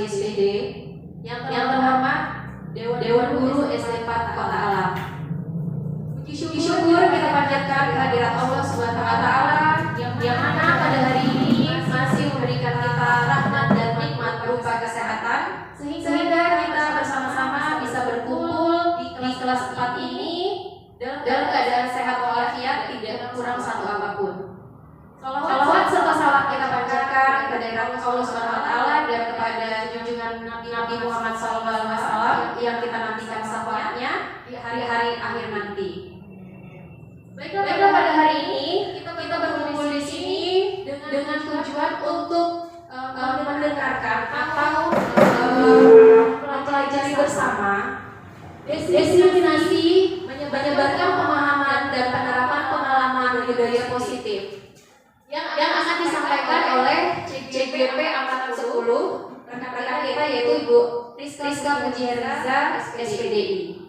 SPD, yang terhormat Dewan Guru SD 4 Kota Alam. Puji syukur kita panjatkan kehadirat Allah Subhanahu wa Ta'ala yang mana pada hari ini masih memberikan kita rahmat dan nikmat berupa kesehatan sehingga kita bersama-sama bisa berkumpul di kelas 4 ini dalam keadaan sehat walafiat, tidak kurang satu apapun. Salawat serta salam kita panjatkan kepada Allah Subhanahu wa Ta'ala dan kepada junjungan Nabi Muhammad SAW yang kita nantikan syafaatnya di hari-hari akhir nanti. Baiklah, pada hari ini kita berkumpul di sini dengan tujuan untuk mendengarkan atau mempelajari bersama destinasi menyebarkan pemahaman dan penerapan pengalaman budaya positif yang akan disampaikan oleh CGP Angkatan 10 rekan-rekan kita, yaitu Ibu Rizka Pujiherza SPDI.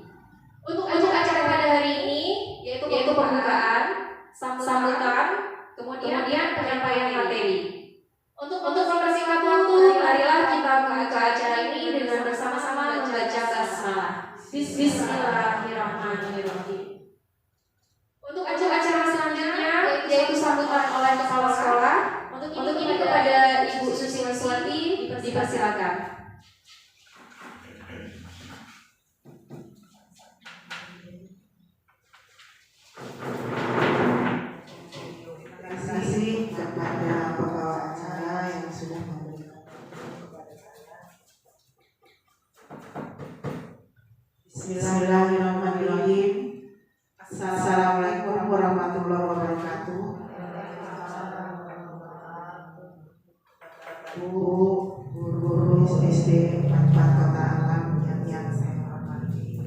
Untuk acara pada hari ini yaitu pembukaan, sambutan, kemudian penyampaian materi. Untuk mempersingkat waktu, marilah kita membuka acara ini dengan bersama-sama membaca basmalah. Bismillahirrahmanirrahim. Untuk acara selanjutnya yaitu sambutan oleh kepala sekolah. Untuk ini kepada Ibu Susiwati dipersilakan. Terima kasih kepada pembawa acara yang sudah memberikan kepada saya. Bismillahirrahmanirrahim. Assalamualaikum warahmatullahi wabarakatuh. Guru SD 4 Kota Alam yang saya hormati.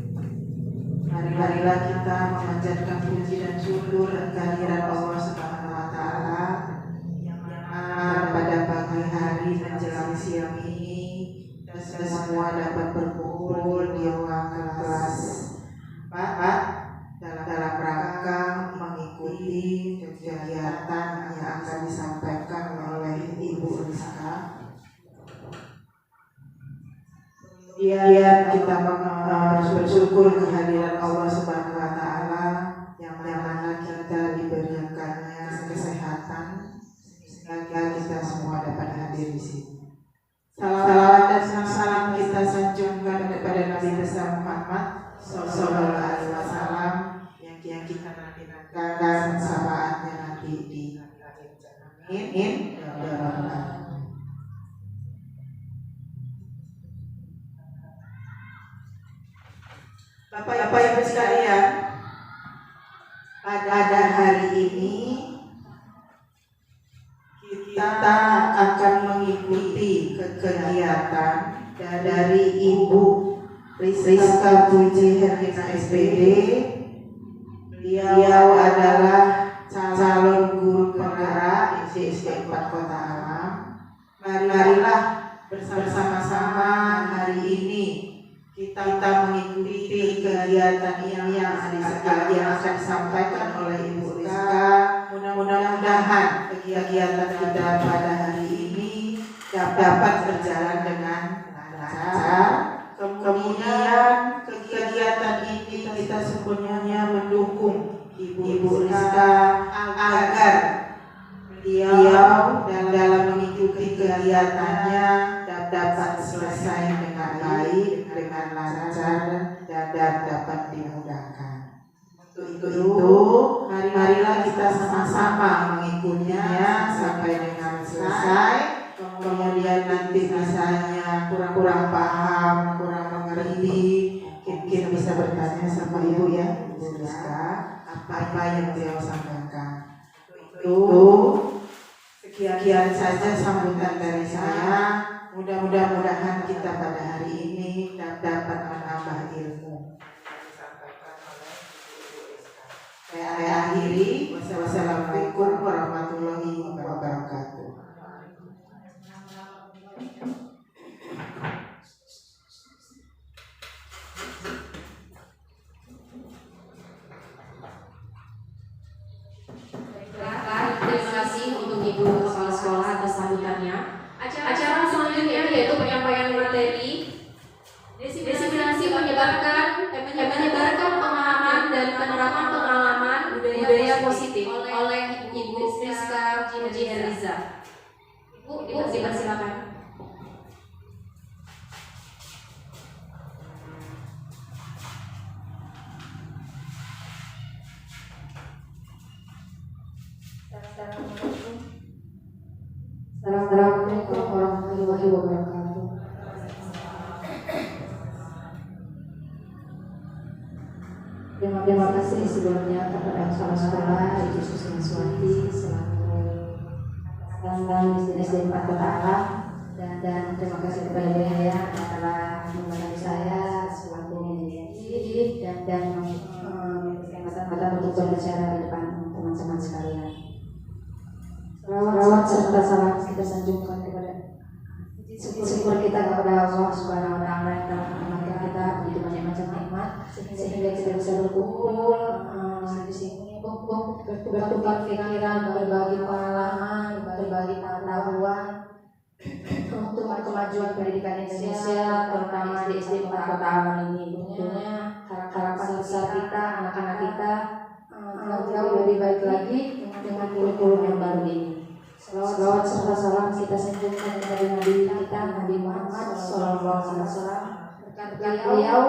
Marilah kita memanjatkan puji dan syukur kehadirat Allah Subhanahu wa Ta'ala yang mana pada pagi hari menjelang siang ini kita semua dapat berkumpul di ruang kelas 4 dalam rangka mengikuti kegiatan yang akan disampaikan oleh Ibu Rizka. Kemudian kita bersyukur kehadiran Allah Subhanahu wa Ta'ala yang mana kita diberikannya kesehatan sehingga kita semua dapat hadir di sini. Salawat dan salam kita sanjungkan kepada Nabi besar Muhammad Sallallahu Alaihi Wasallam yang kita nantikan syafaatnya nanti di akhir zaman. Amin. Ya Rabbal Alamin. Bapak Ibu sekalian, pada hari ini kita akan mengikuti kegiatan dari Ibu Rizka Pujiherza SPD. Beliau adalah calon guru penggerak SD 4 Kota Alam. Marilah bersama-sama hari ini kita mengikuti kegiatan yang akan disampaikan oleh Ibu Rizka. Mudah-mudahan kegiatan kita pada hari ini dapat berjalan dengan lancar. Kemudian kegiatan ini kita sepenuhnya mendukung Ibu Rizka agar beliau dalam mengikuti kegiatannya dapat selesai dengan baik, dengan lancar dan dapat dimudahkan. Untuk itu, marilah kita sama-sama mengikutinya sampai dengan selesai. Kemudian nanti misalnya kurang paham, kurang mengerti, mungkin bisa bertanya sama Ibu ya, Ibu Rizka, apa yang beliau sampaikan. Itu sekian saja sambutan dari saya. Mudah-mudahan kita pada hari ini dapat menambah ilmu. Saya akhiri. Wassalamualaikum warahmatullahi wabarakatuh. Terima kasih untuk Ibu Kepala Sekolah atas sambutannya. Acara selanjutnya yaitu penyampaian Diseminasi menyebarkan pemahaman dan penerapan pengalaman budaya positif oleh Ibu Friska Puji Herliza. Ibu dipersilakan. Assalamualaikum warahmatullahi wabarakatuh. Terima kasih sebelumnya kepada kepala sekolah Ibu Susmiaswati selaku Bambang SD 4 Kota Alam, dan terima kasih kepada Beliau yang telah membantu saya selaku menjadi dan kesempatan untuk berbicara di depan teman-teman sekalian. Salawat serta salam kita sanjungkan kepada syukur kita kepada Allah Subhanahu wa Ta'ala yang telah mengamankan kita begitu banyak macam nikmat sehingga kita bisa berkumpul di sini bertukar pikiran, berbagi pengalaman, berbagi pengetahuan untuk kemajuan pendidikan Indonesia, terutama di SD 4 Kota Alam ini. Tentunya harapan besar kita, anak-anak kita jauh lebih baik lagi dengan kurikulum yang baru ini. Salawat serta salam kita sanjungkan kepada Nabi kita Nabi Muhammad SAW. Berkat beliau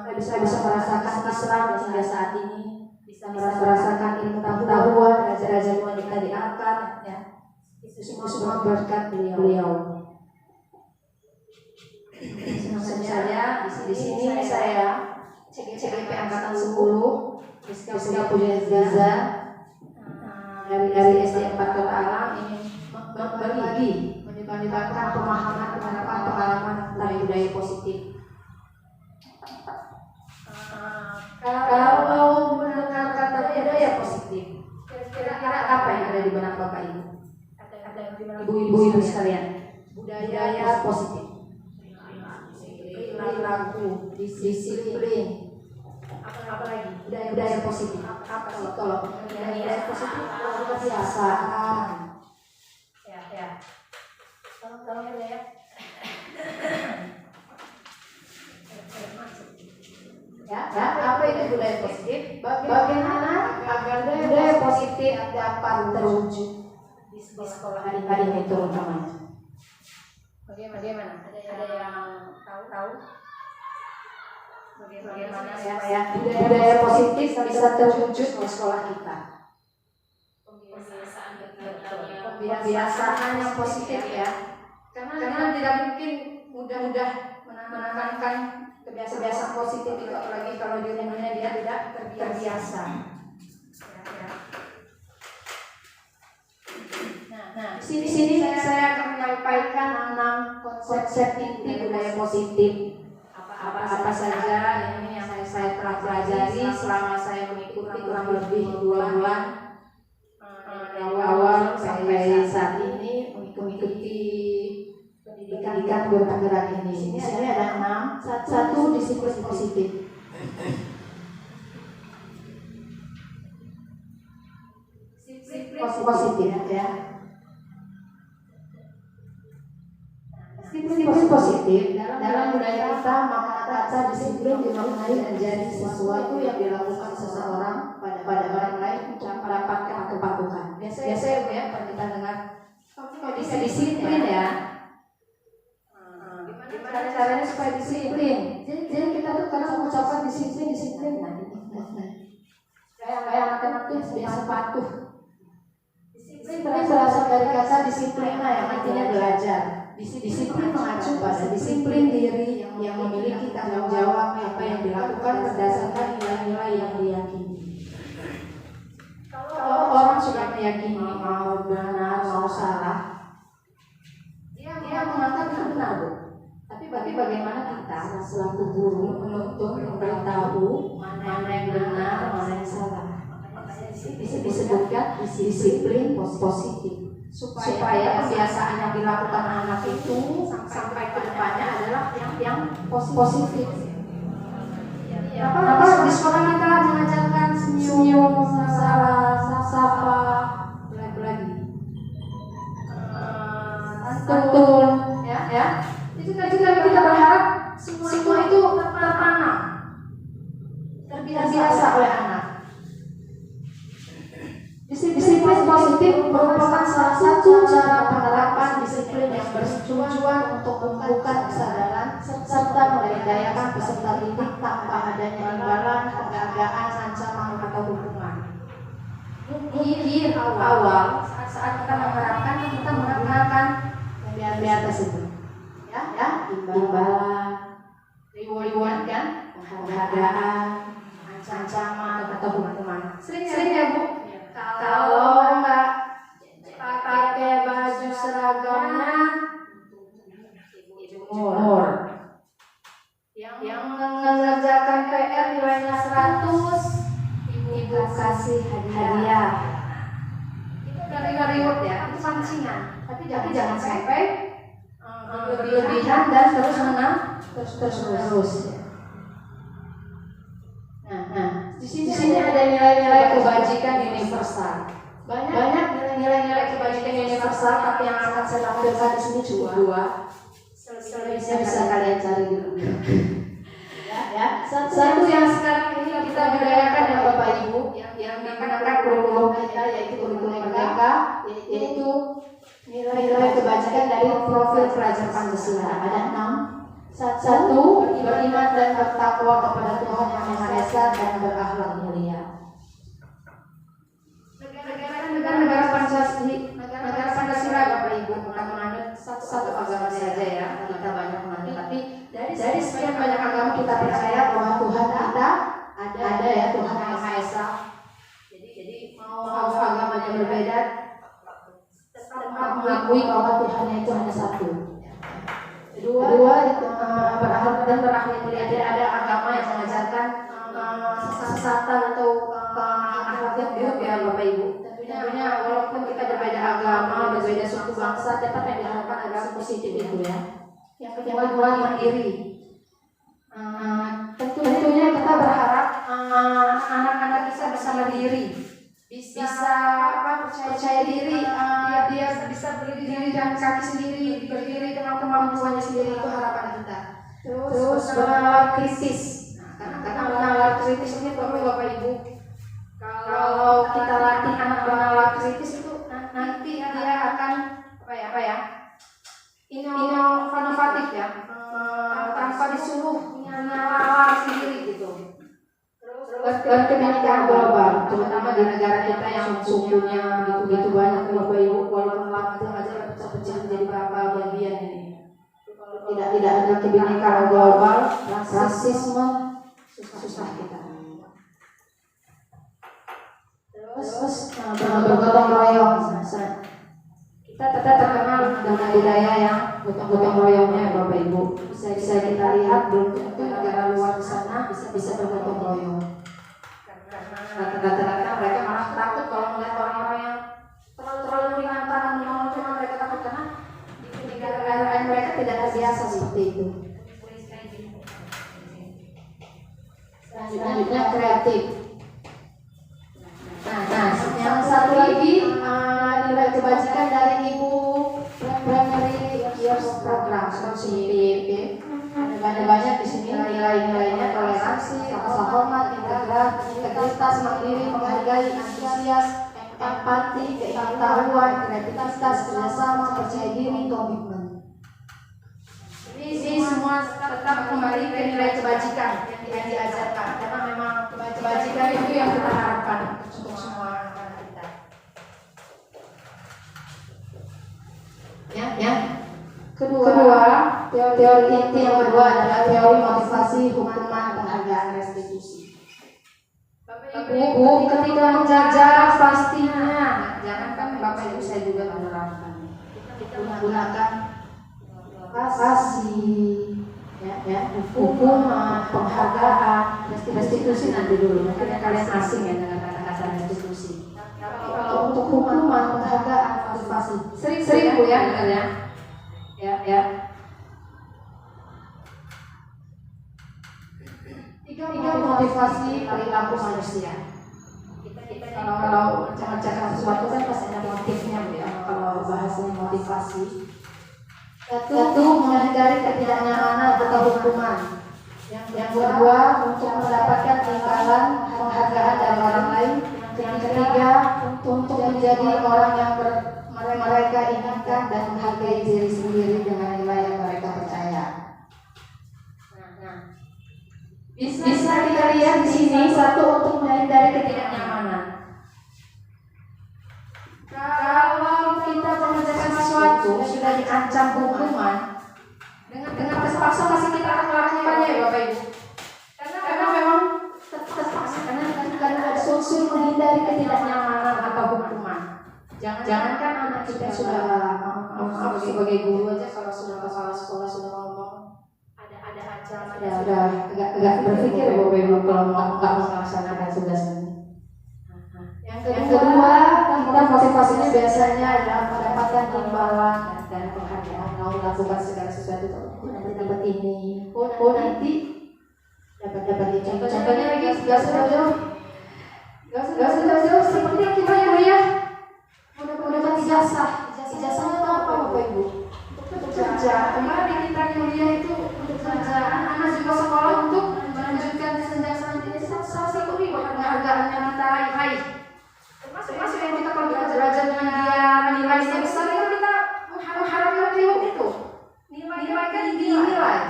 kita bisa merasakan Islam hingga saat ini, bisa merasakan ilmu pengetahuan, raja-raja wanita diangkat, ya. Itu semua berkat beliau. Senang saya di sini saya CGP angkatan 10 Friska Puji Herliza dari SD 4 Kota Alam ini menyebarkan pemahaman pengalaman tentang budaya positif. Kalau mendengar kata budaya positif, kira-kira apa yang ada di benak Bapak Ibu? Ibu-ibu sekalian, budaya positif, perilaku, disiplin, apa lagi? Budaya positif. Apa sih kalau budaya positif? Kebiasaan. Ya. Tolong ya. Ya, apa itu budaya positif? Bagaimana agar budaya positif dapat terwujud di sekolah hari itu utamanya? Bagaimana? Ada yang tahu? Bagaimana supaya budaya positif bisa terwujud di sekolah kita? Pembiasaan yang positif ya. Karena tidak mungkin mudah menanamkan kebiasaan positif itu, apalagi kalau di rumahnya dia tidak terbiasa. Nah, di sini saya akan menyampaikan 6 konsep inti budaya positif. Apa saja ini yang saya telah pelajari selama saya mengikuti kurang lebih 2 bulan dari awal sampai saat ini mengikuti pendidikan bergerak ini. Di sini ada 6. Satu, disiplin positif. Positif ya. Disiplin positif dalam budaya kita, maka kata disiplin dimaknai menjadi sesuatu yang dilakukan seseorang pada orang lain untuk mendapatkan kepatuhan. Biasa ya kita dengar disiplin ya. Gimana caranya supaya disiplin? Jadi kita tuh kadang mengucapkan disiplin. Nah, kayak anak-anak tuh biasa patuh. Disiplin berasal dari kata disiplina yang artinya belajar. Disiplin mengacu pada disiplin diri yang memiliki tanggung jawab apa yang dilakukan berdasarkan nilai-nilai yang diyakini. Kalau orang sudah meyakini mau benar mau salah, dia mengatakan itu benar, Bu. Tapi bagaimana kita selaku guru menuntun, memberitahu mana yang benar, mana yang salah? Disebutkan disiplin positif. Supaya kebiasaan yang dilakukan anak itu sampai ke depannya adalah yang positif. Kenapa di sekolah kita mengajarkan senyum, salah, sapa, lagi, santun, ya. Itu juga kita berharap semua itu tertanam, terbiasa oleh anak. Disiplin positif merupakan salah satu cara penerapan disiplin yang bertujuan untuk membuka kesadaran serta memberdayakan peserta didik tanpa adanya imbalan, penghargaan, ancaman atau hukuman. Mungkin awal saat kita mengharapkan kita mengenalkan yang di atas itu, ya, imbalan, reward kan, penghargaan, ancaman atau hukuman. Sering ya Bu. Kalau nggak pakai baju seragamnya, jemur. Yang mengerjakan PR nilainya 100, ibu kasih hadiah. Itu dari reward ya, itu pancingan. Tapi jangan sampai berlebihan dan terus. Nah, di sini ada nilai-nilai kebajikan universal. Banyak nilai-nilai kebajikan universal, tapi yang akan saya tampilkan di sini cuma 2. Selebihnya bisa kalian cari di rumah. Ya. Satu yang sekarang ini kita budayakan ya Bapak Ibu, yang digunakan kurikulum kita yaitu kurikulum merdeka, yaitu nilai-nilai kebajikan dari profil pelajar Pancasila. Ada 6. 1. Beriman dan bertakwa kepada Tuhan Yang Maha Esa dan berakhlak mulia. Negara Pancasila Bapak Ibu bukan menganut satu agama saja ya, kita banyak menganut, tapi dari sekian banyak agama kita percaya bahwa Tuhan kita ada ya, Tuhan Yang Maha Esa. Jadi mau agamanya berbeda, tetap mengakui bahwa Tuhannya itu hanya satu. Kedua berakhlak dan berakhlak mulia. Tidak ada agama yang mengajarkan sesatan atau akhlak yang buruk ya Bapak Ibu. Tentunya walaupun kita berbeda agama, berbeda suku bangsa, tetap yang diharapkan adalah positif itu ya. Yang kedua mandiri. Tentunya kita berharap anak-anak kita bisa mandiri, bisa percaya diri, dia bisa berdiri dengan kaki sendiri, berdiri dengan kemampuannya sendiri, itu harapan kita. Terus bernalar kritis. Karena bernalar kritis ini perlu Bapak Ibu. Kalau kita latih anak bernalar kritis itu nanti dia akan inovatif ya, tanpa disuruh nalar sendiri gitu. Berkebinekaan global, terutama di negara kita yang sukunya begitu banyak Bapak Ibu, walaupun langsung aja pecah-pecah menjadi beberapa bagian ini. Tidak ada kebinekaan global, rasisme susah kita. Terus bergotong royong. Kita tetap terkenal dengan budaya yang gotong royongnya Bapak Ibu. Bisa kita lihat belum tentu negara luar sana bisa bergotong royong. Rata-rata mereka malah takut kalau melihat orang-orang yang terlalu ringan tangan menolong, cuma mereka takut karena di negara lain mereka tidak terbiasa seperti itu. Selanjutnya kreatif. Nah, yang satu lagi nilai kebajikan dari Ibu Primary Years Program CPP. Banyak di sini nilai-nilainya: toleransi, rasa hormat, integritas, mandiri, menghargai, antusias, empati, keikutsertaan, kreativitas, kerjasama, percaya diri, komitmen. Ini semua tetap kembali ke nilai kebajikan yang diajarkan, karena memang kebajikan itu yang kita harapkan untuk semua anak-anak kita. Ya. Kedua, teori inti yang kedua adalah teori motivasi, hukuman, penghargaan, restitusi. Ibu, ketika menjajar pastinya, jangankan Bapak Ibu, saya juga menerapkan. Kita menggunakan kasih, ya, hukuman, penghargaan, restitusi nanti dulu. Mungkin kalian asing ya dengan kata-kata restitusi. Kalau untuk hukuman, penghargaan, motivasi, sering Bu ya dengarnya. Ya. Tiga motivasi perilaku manusia. Kalau mengerjakan sesuatu kan pasti ada motifnya ya. Kalau bahasanya motivasi, satu menghindari ketidaknyamanan atau atau hukuman. Yang kedua, untuk mendapatkan imbalan penghargaan dari orang lain. Yang ketiga, untuk menjadi orang yang mereka inginkan dan menghargai diri sendiri dengan nilai yang mereka percaya. Bisa kita lihat di sini, satu, untuk menghindari ketidaknyamanan. Kalau kita mengerjakan sesuatu sudah diancam hukuman, dengan terpaksa pasti kita akan melakukannya ya Bapak Ibu. Karena memang terpaksa, karena ada unsur menghindari ketidaknyamanan atau hukuman. Jangankan anak kita sudah sebagai guru aja, kalau sudah ke sekolah sudah ngomong ada ancaman, agak berpikir Bapak Ibu kalau nggak melaksanakan tugas ini. Yang kedua, kita motivasinya biasanya adalah mendapatkan imbalan dan penghargaan. Mau melakukan segala sesuatu, nanti dapat ini, nanti dapat ini. Contohnya lagi, gak usah jauh, seperti yang kita kuliah, mau dapat ijazah. Ijazahnya itu apa Bapak Ibu? Untuk kerja. Kemarin kita kuliah itu untuk kerja. Anak juga sekolah untuk melanjutkan jenjang selanjutnya. Salah satu penghargaan yang kita raih. Termasuk yang kita kalau kita belajar dengan dia nilainya besar, itu kita mengharapkan itu nilai kan dinilai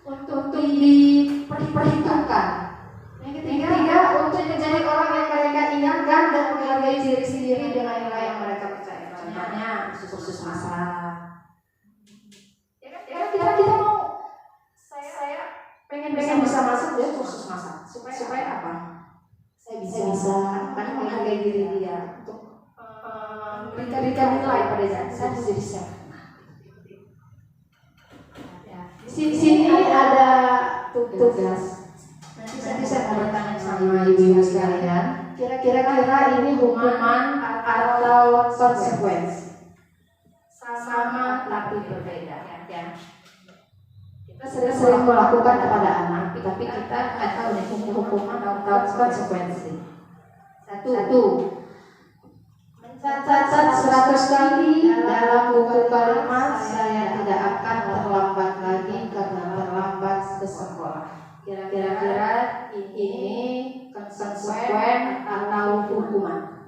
untuk diperhitungkan. Yang ketiga, untuk menjadi orang yang mereka ingatkan dan menghargai diri sendiri dengan nilai yang mereka percaya. Contohnya khusus masak. Kira-kira kita mau, saya pengen bisa masak, dia khusus masak supaya apa? Saya bisa karena menghargai diri dia untuk memberikan nilai pada saya jadi chef. Di sini ada tugas. Nanti saya mau bertanya sama ibu-ibu sekalian. Kira-kira ini hukuman atau konsekuensi? Sama tapi berbeda, ya. Kita sering melakukan kepada anak, tapi kita nggak tahu nih hukuman atau konsekuensi. Satu, mencatat 100 kali dalam buku kalimat saya tidak akan terlambat lagi karena terlambat ke sekolah. Kira-kira ini konsekuen atau hukuman?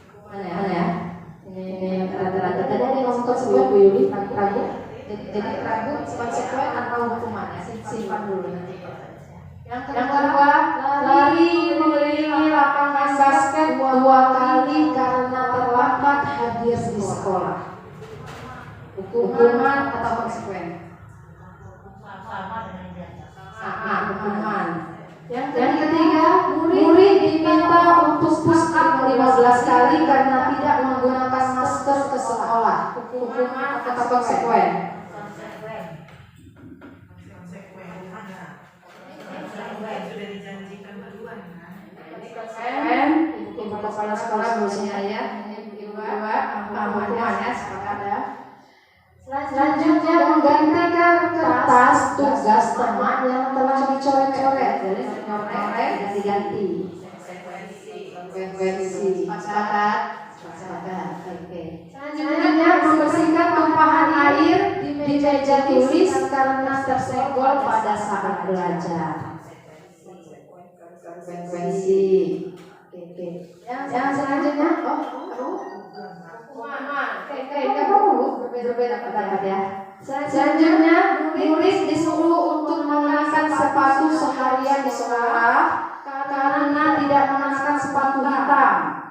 Hukuman ya. Ini rata-rata tadi ada ngomong konsekuen Bu Yuli, ragu. Jadi ragu konsekuen atau hukuman ya, simpan dulu nanti. Yang kedua, lari mengelilingi lapangan basket 2 kali karena terlambat hadir di sekolah. Hukuman atau konsekuen? Sama, hukuman. Yang ketiga, murid diminta untuk push up 15 kali karena tidak menggunakan masker ke sekolah. Hukuman atau konsekuen? Sudah dijanjikan duluan kan? Konsekuen, ibu kepala sekolah berusia ya, ini dua, hukuman ya, sepakat ya. Selanjutnya menggantikan kertas tugas teman yang telah dicoret-coret. Jadi coret diganti. Konsekuensi. Sepakat. Oke. Selanjutnya membersihkan tumpahan air di meja tulis karena tersenggol pada saat belajar. Konsekuensi. Oke. Yang selanjutnya, berbeda pendapat ya. Selanjutnya, murid disuruh untuk mengenakan sepatu seharian di sekolah karena tidak mengenakan sepatu hitam.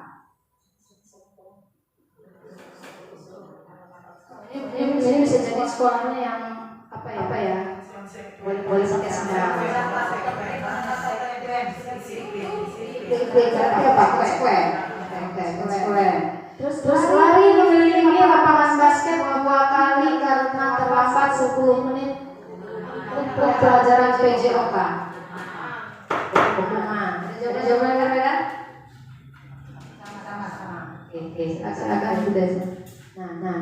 Ini bisa jadi sekolahnya yang apa ya? Boleh pakai sandal. Terus lari mengelilingi lapangan basket 2 kali karena terlambat 10 menit untuk pelajaran PJOK. Hukuman. Jawaban berbeda? Sama-sama. Oke, agak sudah. Nah,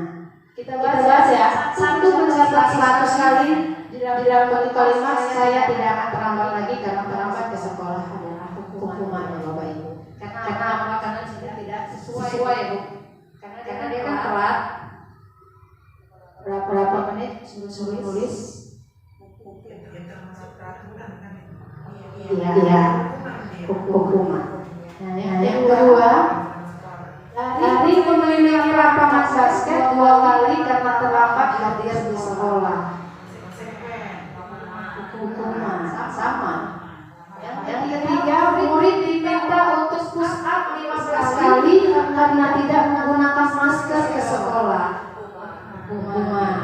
kita bahas ya. Satu, mencatat 100 kali di dalam bentuk kalimat saya tidak akan terlambat lagi karena terlambat ke sekolah adalah hukumannya Bapak Ibu. Karena sudah tidak sesuai ya Bu. Karena dia kan telat. berapa menit suruh nulis. Iya, hukuman. Nah, yang kedua, lari mengelilingi lapangan basket 2 kali karena terlambat hadir di sekolah. Hukuman sama. Yang ketiga, murid diminta untuk push up 15 kali karena tidak menggunakan masker ke sekolah. Hukuman.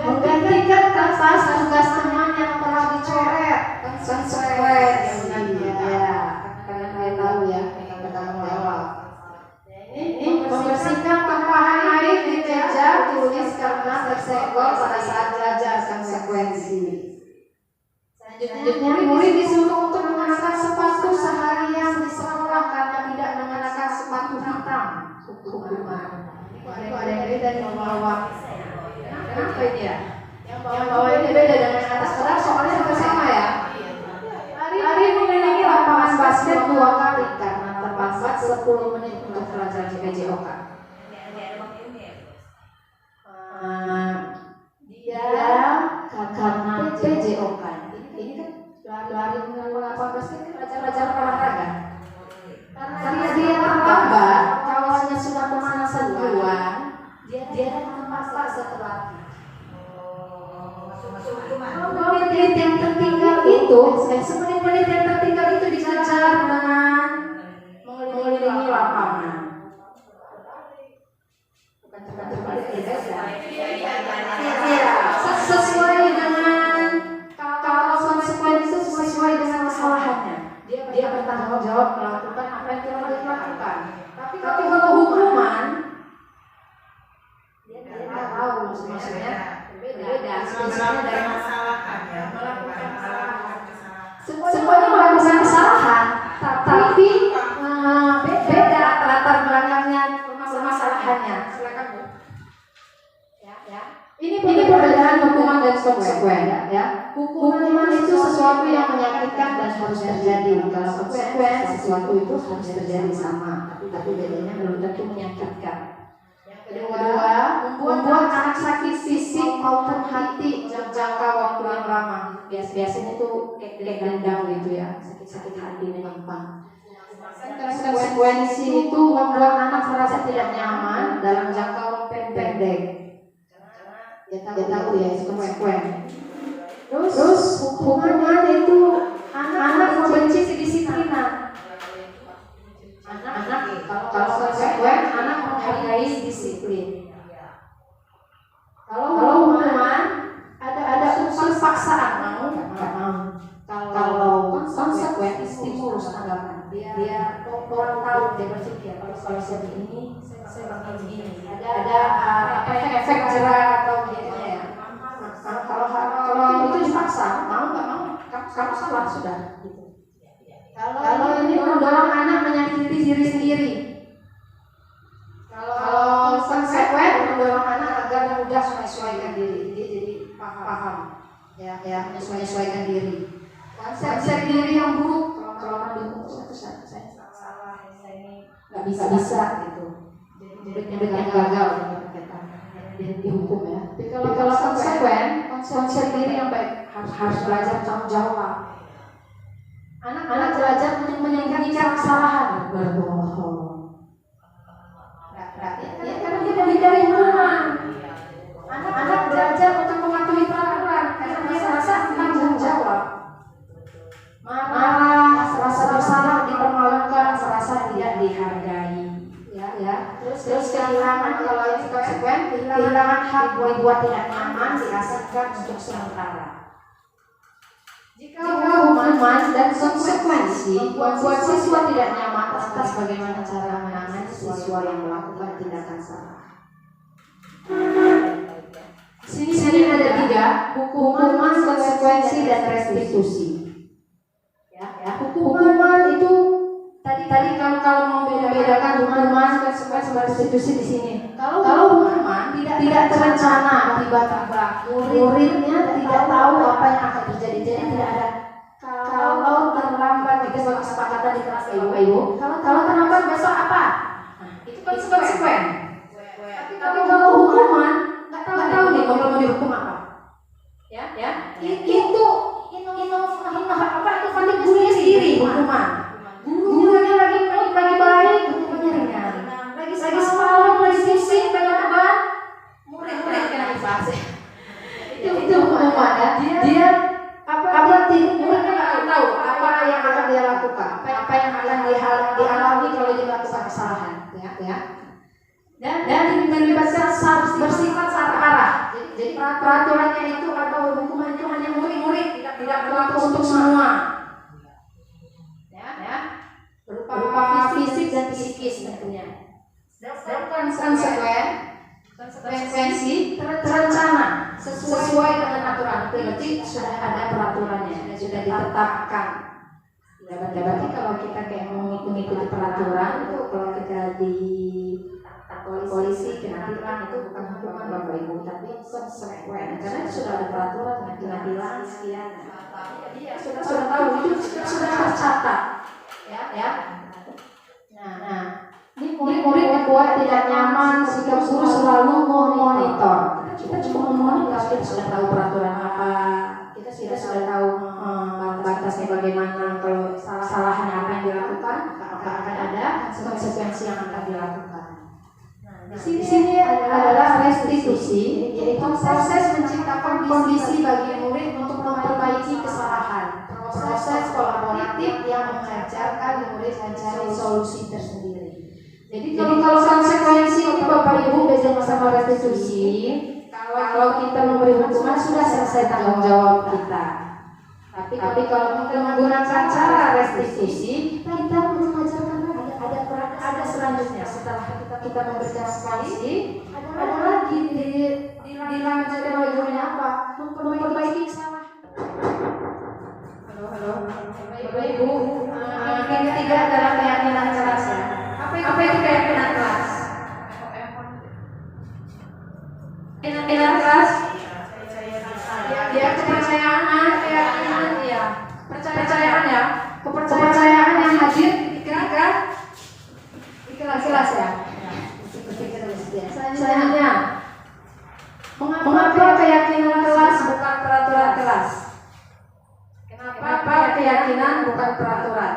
Menggantikan kertas tugas teman yang telah dicoret. Konsekuensi. Ya, kalian tahu ya, kita tanggung jawab. Ini membersihkan tumpahan air di meja tulis karena tersenggol pada saat belajar. Konsekuensi. Selanjutnya, murid disuruh untuk mengenakan sepatu seharian di sekolah karena tidak mengenakan sepatu hitam. Hukuman. Itu ada yang beda di bawah. Kenapa ini ya? Yang bawah ini beda dengan yang atas. Padahal soalnya hampir sama ya. Lari mengelilingi lapangan basket 2 kali karena terlambat 10 menit untuk pelajaran PJOK. Dia karena PJOK. Ini kan lari mengelilingi lapangan basket pelajaran olahraga. Karena dia terlambat, kawannya sudah pemanasan duluan, dia terlambat setelah. Menit yang tertinggal itu, semenit-menit yang tertinggal itu dikejar dengan mengelilingi lapangan. Bukan terbalik ya. Sesuai dengan kalau konsekuensi sesuai dengan kesalahannya. Dia bertanggung jawab melakukan apa yang telah dilakukan. Tapi kalau hukuman, dia tidak tahu maksudnya. Beda, sebenarnya dari kesalahan ya, melakukan kesalahan. Semuanya melakukan kesalahan, tapi beda latar belakangnya permasalahannya. Silakan Bu. Ya. Ini perbedaan hukuman dan konsekuen ya. Hukuman itu sesuatu yang menyakitkan dan harus terjadi. Kalau konsekuen sesuatu itu harus terjadi sama, tapi bedanya belum tentu menyakitkan. Kedua, membuat anak sakit fisik maupun hati jangka waktu yang lama. Biasanya tuh kayak dendam gitu ya, sakit hati gampang. Konsekuensi itu membuat anak merasa tidak nyaman dalam jangka waktu pendek. Dia tahu ya konsekuen. Terus hukuman itu anak membenci kedisiplinan. Anak kalau konsekuen anak menghargai disiplin. Kalau hukuman ada unsur paksaan mau nggak mau. Kalau konsekuen stimulus anggapan dia orang tahu dia berpikir kalau saya begini saya bakal begini. Ada efek jerah atau gitu ya. Kalau itu dipaksa mau nggak mau kamu salah sudah gitu. Kalau ini mendorong anak menyakiti diri sendiri. Kalau konsekuen mendorong anak agar mudah menyesuaikan diri. Dia jadi paham ya menyesuaikan diri. Konsep diri yang buruk kalau orang dihukum saya salah, saya ini nggak bisa gitu. Jadi yang gagal kita dihukum ya. Tapi kalau konsekuen konsep diri yang baik harus belajar tanggung jawab. Anak belajar untuk menyembunyikan kesalahan, berbohong. Ya, karena dia dari rumah. Anak belajar untuk mematuhi peraturan karena dia merasa tanggung jawab. Marah, merasa bersalah, dipermalukan, merasa tidak dihargai. Ya. Terus kehilangan kalau ini konsekuen, kehilangan hak buat tidak nyaman diasingkan untuk sementara. Jika hukuman dan konsekuensi membuat siswa tidak nyaman atas bagaimana cara menangani siswa yang melakukan tindakan salah. Sini ada 3, hukuman, konsekuensi, dan restitusi. Ya. Hukuman itu tadi kalau mau membedakan hukuman, konsekuensi, dan restitusi di sini. Kalau hukuman tidak terencana, tiba-tiba muridnya tidak tahu apa yang akan terjadi. Jadi tidak ada kalau terlambat, kita kesepakatan di kelas ibu. Kalau terlambat besok apa? itu konsekuen. Tapi kalau hukuman nggak tahu nih kalau mau dihukum apa. Ya, itu inovatif gurunya sendiri hukuman. Gurunya lagi baik, hukumannya ringan. Lagi semalam, lagi pusing, banyak beban, murid kena IPAS. Itu hukuman ya. Dia muridnya nggak tahu apa yang akan dia lakukan, apa yang akan dialami kalau dia melakukan kesalahan, ya. Dan melibatkan bersifat satu arah. Jadi peraturannya itu atau hukuman itu hanya murid, tidak berlaku untuk semua. Ya. Berupa fisik dan psikis tentunya. Dan konsekuensi terencana sesuai dengan aturan. Berarti sudah ada peraturannya, sudah ditetapkan. Ya, berarti kalau kita kayak mau mengikuti peraturan itu, kalau kita di polisi kena tilang itu bukan hukuman Bapak Ibu, tapi konsekuen, karena sudah ada peraturan yang kena tilang sekian. Jadi sudah tahu, itu sudah tercatat. Ya. Nah, ini murid buat tidak nyaman jika guru selalu memonitor. Kita cuma memonitor, kita sudah tahu peraturan apa, kita sudah tahu batasnya bagaimana, kalau kesalahan apa yang dilakukan, akan ada konsekuensi yang akan dilakukan. Di sini adalah restitusi, yaitu proses menciptakan kondisi bagi murid untuk memperbaiki kesalahan. Proses kolaboratif yang mengajarkan murid mencari solusi tersendiri. Jadi kalau konsekuensi ini Bapak Ibu beda sama restitusi. Kalau kita memberi hukuman sudah selesai tanggung jawab kita. Tapi kalau kita menggunakan cara restitusi, kita mengajarkan ada selanjutnya. Setelah kita memberikan sanksi, ada lagi dilanjutkan oleh gurunya apa? Memperbaiki kesalahan. Halo. Bapak Ibu, yang ketiga adalah keyakinan kelas ya. Apa itu keyakinan kelas? Keyakinan kelas? Ya, kepercayaan, keyakinan ya. Kepercayaan ya. Kepercayaan yang hadir ketika di kelas ya. Selanjutnya, mengapa keyakinan kelas bukan peraturan kelas? Kenapa keyakinan bukan peraturan?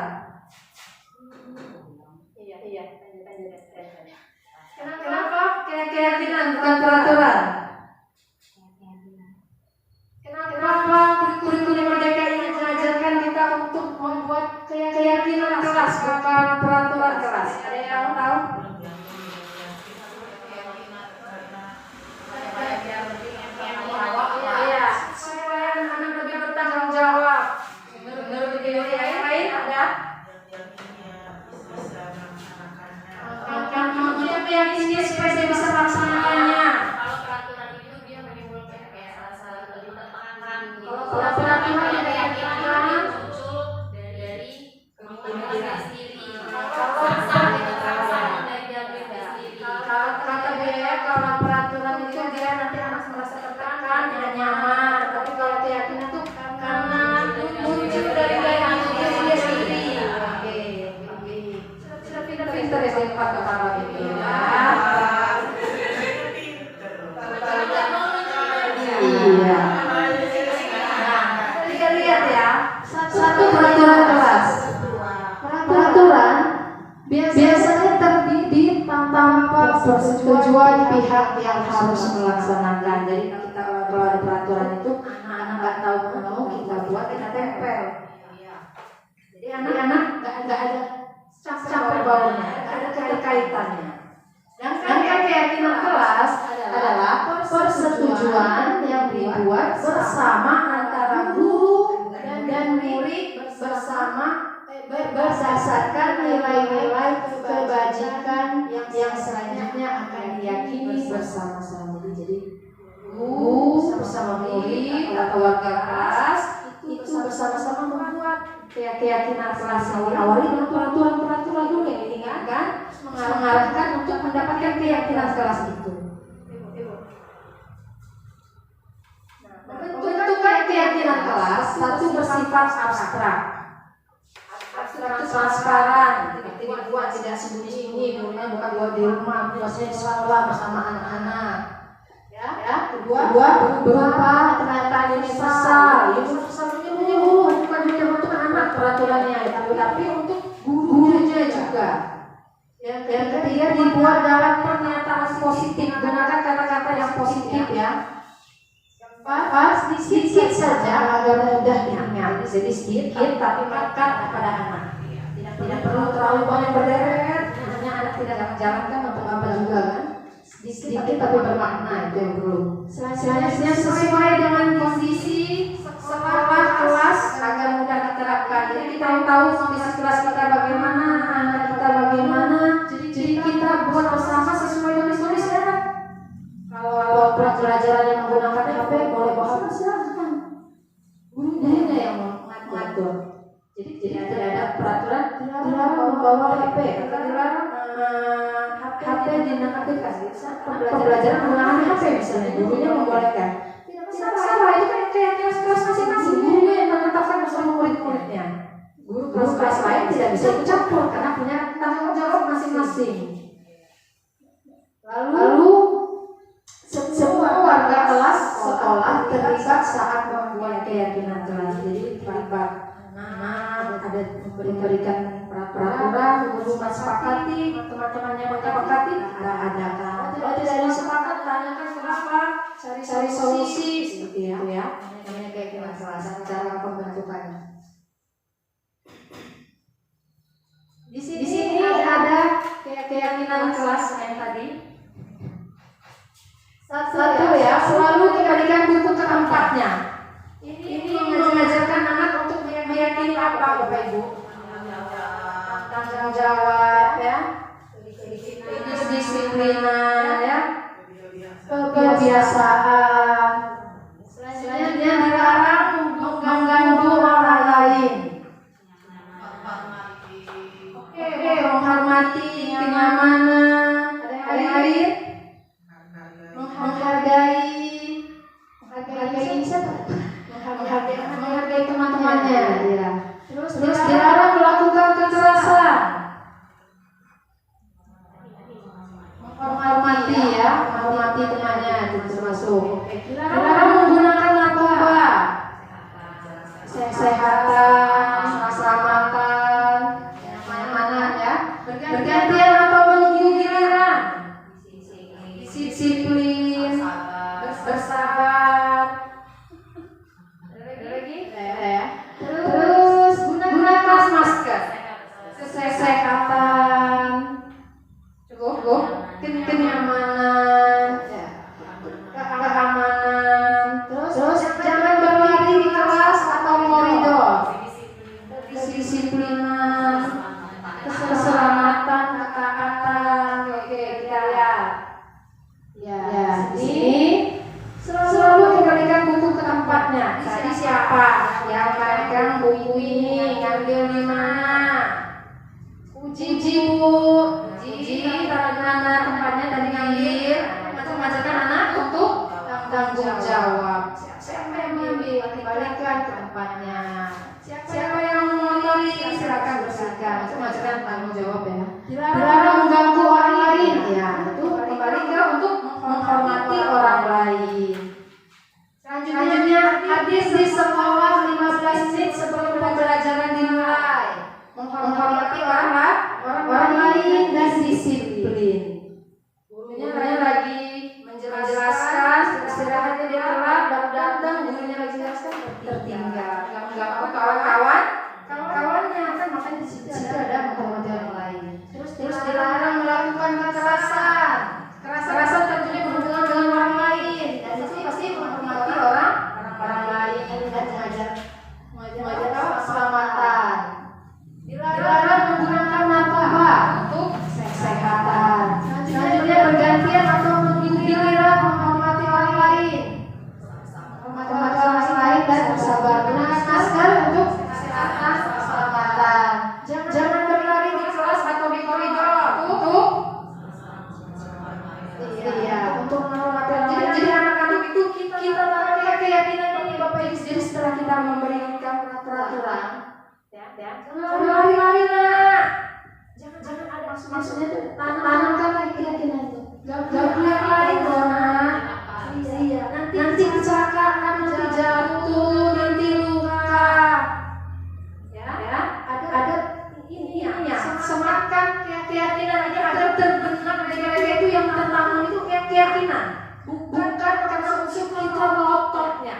Iya. Kenapa keyakinan bukan peraturan? Kenapa kurikulum Merdeka ini mengajarkan kita untuk membuat keyakinan kelas bukan peraturan kelas? Ada yang tahu? Iya. Supaya anak lebih bertanggung jawab. Menurut yang lain ada? Yang keyakinan supaya dia bisa melaksanakannya. Kalau peraturan itu dia menimbulkan kayak salah lebih tertekan. Kalau peraturan yang keyakinan muncul dari komunitasnya sendiri. Kalau kata biaya, kalau peraturan itu dia nanti anak merasa tertekan, tidak nyaman. Tapi kalau keyakinan itu karena muncul dari dia sendiri. Oke. Sudah pintar ya saya kata itu ya. Iya. Nah, kita lihat ya. Satu peraturan kelas. Peraturan biasanya terbit tanpa persetujuan pihak yang harus melaksanakan. Jadi kita kalau ada peraturan itu anak-anak nggak tahu mau kita buat, kita tempel. Jadi anak-anak nggak ada campur baurnya, nggak ada kaitannya. Dan keyakinan kelas adalah persetujuan yang dibuat bersama antara guru dan murid bersama berdasarkan nilai-nilai kebajikan yang selanjutnya akan diyakini bersama-sama. Jadi guru bersama murid atau warga kelas itu bersama-sama membuat keyakinan kelas yang diawali dengan peraturan-peraturan dulu yang diingatkan mengarahkan untuk mendapatkan keyakinan kelas itu. Bentuk keyakinan kelas satu bersifat abstrak. Abstrak transparan, dibuat tidak sembunyi-sembunyi, gurunya bukan buat di rumah, biasanya di sekolah bersama anak-anak. Kedua berupa pernyataan universal ini bukan hanya untuk anak peraturannya, tapi untuk gurunya juga. Yang ketiga dibuat dalam pernyataan positif, gunakan kata-kata yang positif ya. Keempat sedikit saja agar mudah diingat, jadi sedikit tapi melekat pada anak. Tidak perlu terlalu banyak berderet, hanya anak tidak akan menjalankan untuk apa juga kan. Sedikit tapi bermakna, itu yang perlu. Selanjutnya sesuai dengan kondisi sekolah kelas agar mudah diterapkan. Jadi kita tahu kondisi kelas kita bagaimana, anak kita bagaimana. Jadi kita buat bersama sesuai dengan kondisi anak. Kalau pelajaran yang menggunakan HP boleh bawa apa silakan. Gurunya yang mengatur. Jadi tidak ada peraturan dilarang membawa HP atau dilarang HP dinonaktifkan. Pembelajaran menggunakan HP misalnya, gurunya membolehkan. Tidak masalah, itu kan kayak kelas masing-masing, gurunya yang menetapkan bersama murid-muridnya. Guru kelas lain tidak bisa ikut campur karena punya tanggung jawab masing-masing. Lalu semua warga kelas sekolah terlibat saat membuat keyakinan kelas. Jadi terlibat ada memberikan peraturan, guru sepakati, teman-temannya menyepakati, ada. Kalau tidak ada sepakat, tanyakan kenapa, cari solusi, seperti itu ya. Namanya keyakinan kelas, cara pembentukannya. Di sini ada keyakinan kelas yang tadi. Satu ya, selalu kembalikan buku ke tempatnya. Ini mengajarkan anak untuk meyakini apa, Bapak Ibu? Tanggung jawab ya, kedisiplinan ya, kebiasaan. Selanjutnya dilarang mengganggu orang lain. Oke, menghormati kenyamanan. Ada yang lain? Menghargai teman-temannya ya. Terus dilarang melakukan kekerasan. Menghormati temannya itu termasuk. Dilarang menggunakan narkoba. Kesehatan, keselamatan, kenyamanan ya. Bergantian atau menunggu giliran. Disiplin, bersabar. Terus gunakan masker. Kesehatan, cukup, kenyamanan, keamanan. Terus jangan berlari di kelas atau koridor. Kedisiplinan, keselamatan, ketaatan. Oke, kita lihat. Ya, di sini selalu kembalikan buku ke tempatnya. Tadi siapa yang memegang buku ini, ngambil di mana? Uji bu, taruh di mana tempatnya tadi ngambil. Mengajarkan anak untuk tanggung jawab. Siapa yang mengambil, kembalikan ke tempatnya. Siapa yang mengotori, silakan bersihkan. Itu mengajarkan tanggung jawab ya. Dilarang mengganggu orang lain. Ya, itu kembalikan untuk menghormati orang lain. Selanjutnya, hadir di sekolah 15 menit sebelum pembelajaran dimulai. Menghormati orang lain dan disiplin. Gurunya lagi menjelaskan, istirahatnya dia telat, baru datang, gurunya lagi jelaskan, tertinggal. Enggak apa kawannya kan, makanya di situ ada menghormati orang lain. Terus dilarang melakukan kekerasan. Kekerasan tentunya berhubungan dengan orang lain. Dan itu pasti menghormati orang lain dan mengajar keselamatan. Dilarang menggunakan narkoba untuk kesehatan. Maksudnya tuh tanamkan keyakinan itu. Gak yang lain dong, Nak. Iya. Nanti kecelakaan, nanti jatuh, nanti luka. Ya. Ada ini ya. Semakan keyakinan aja agar terbenam mereka itu yang tertanam itu keyakinan. Bukan karena musuh kita melototnya.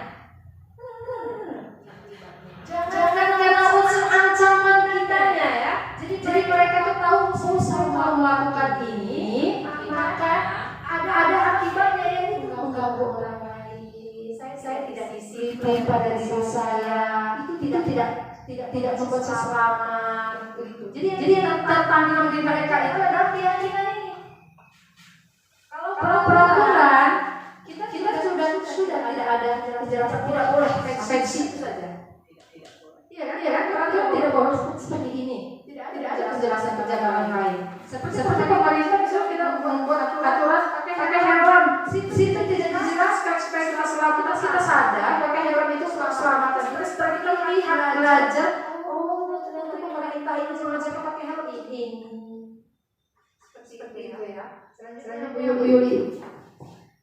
Jangan karena unsur ancaman kitanya ya. Jadi mereka tuh tahu musuh mau melakukan ini, maka ada akibatnya yang mengganggu orang lain. Saya tidak disiplin pada diri saya. Itu tidak membuat saya selamat. Jadi yang tertanam di mereka itu adalah keyakinan ini. Kalau peraturan kita sudah tidak ada kejelasan, tidak boleh afeksi itu saja. Iya kan? Peraturan tidak boleh seperti ini. Tidak ada kejelasan lain. Seperti pemerintah bisa kita membuat aturan pakai helm. Situ tidak dijelaskan supaya kita selamat. Kita sadar pakai helm itu keselamatan. Terus setelah kita melihat belajar, ternyata pemerintah ini sengaja pakai helm ini. Seperti itu ya. Selanjutnya Bu Yuli.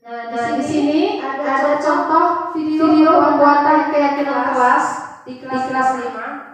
Nah, di sini ada contoh video pembuatan keyakinan kelas di kelas 5.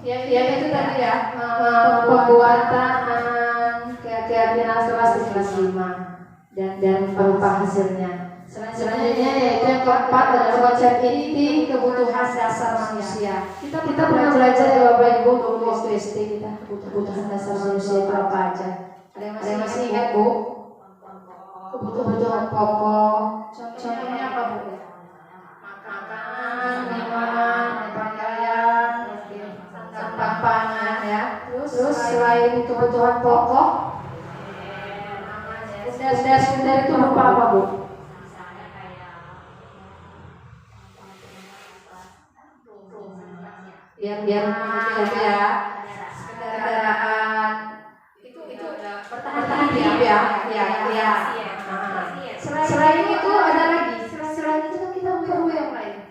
Ya itu tadi ya, pembuatan keyakinan kelas 5 dan berupa hasilnya. Selanjutnya yaitu yang keempat adalah konsep inti kebutuhan dasar manusia. Kita pernah belajar ya Bapak Ibu dulu waktu SD kita kebutuhan dasar manusia itu apa aja? Ada yang masih ingat Bu? Kebutuhan pokok. Contohnya apa Bu? Makanan, minuman, pakaian, sandang pangan ya. Terus selain kebutuhan pokok, sekunder itu berupa apa Bu? Biar ya kendaraan itu bertahan hidup ya. Selain itu ada lagi. Selain itu kan kita perlu yang lain.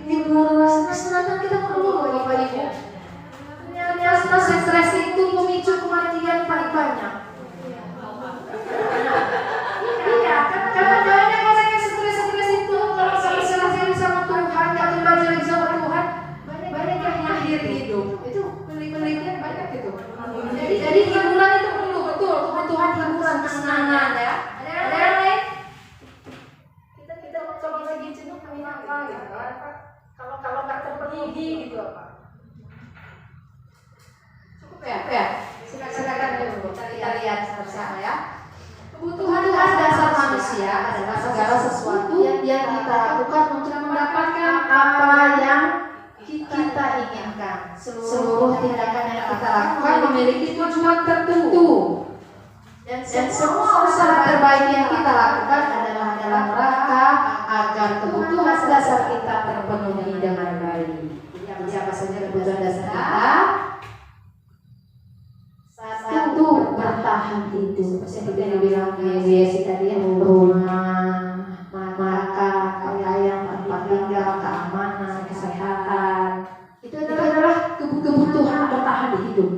Hiburan, kesenangan kita perlu Bapak Ibu. Ternyata stres itu memicu kematian paling banyak. Iya, karena banyak orang yang stres itu kalau serahkan sama Tuhan, nggak kembali lagi sama Tuhan, banyak yang akhir hidup. Itu penelitian banyak itu. Jadi hiburan itu perlu, betul. Kebutuhan hiburan, kesenangan ya. Ada yang lain? Kita kalau lagi jenuh kami apa gitu kan? Kalau nggak terpenuhi gitu apa? Cukup ya. Silakan dulu. Kita lihat bersama ya. Kebutuhan dasar manusia adalah segala sesuatu yang kita lakukan untuk mendapatkan apa yang kita inginkan. Seluruh tindakan yang kita lakukan memiliki tujuan tertentu. Dan semua usaha terbaik yang kita lakukan adalah dalam rangka agar kebutuhan dasar kita terpenuhi dengan baik. Jadi apa saja kebutuhan dasar kita? Satu, bertahan hidup. Seperti yang dibilang Bu Yesi tadi, rumah, makan, pakaian, tempat tinggal, keamanan, kesehatan. Itu adalah kebutuhan bertahan hidup.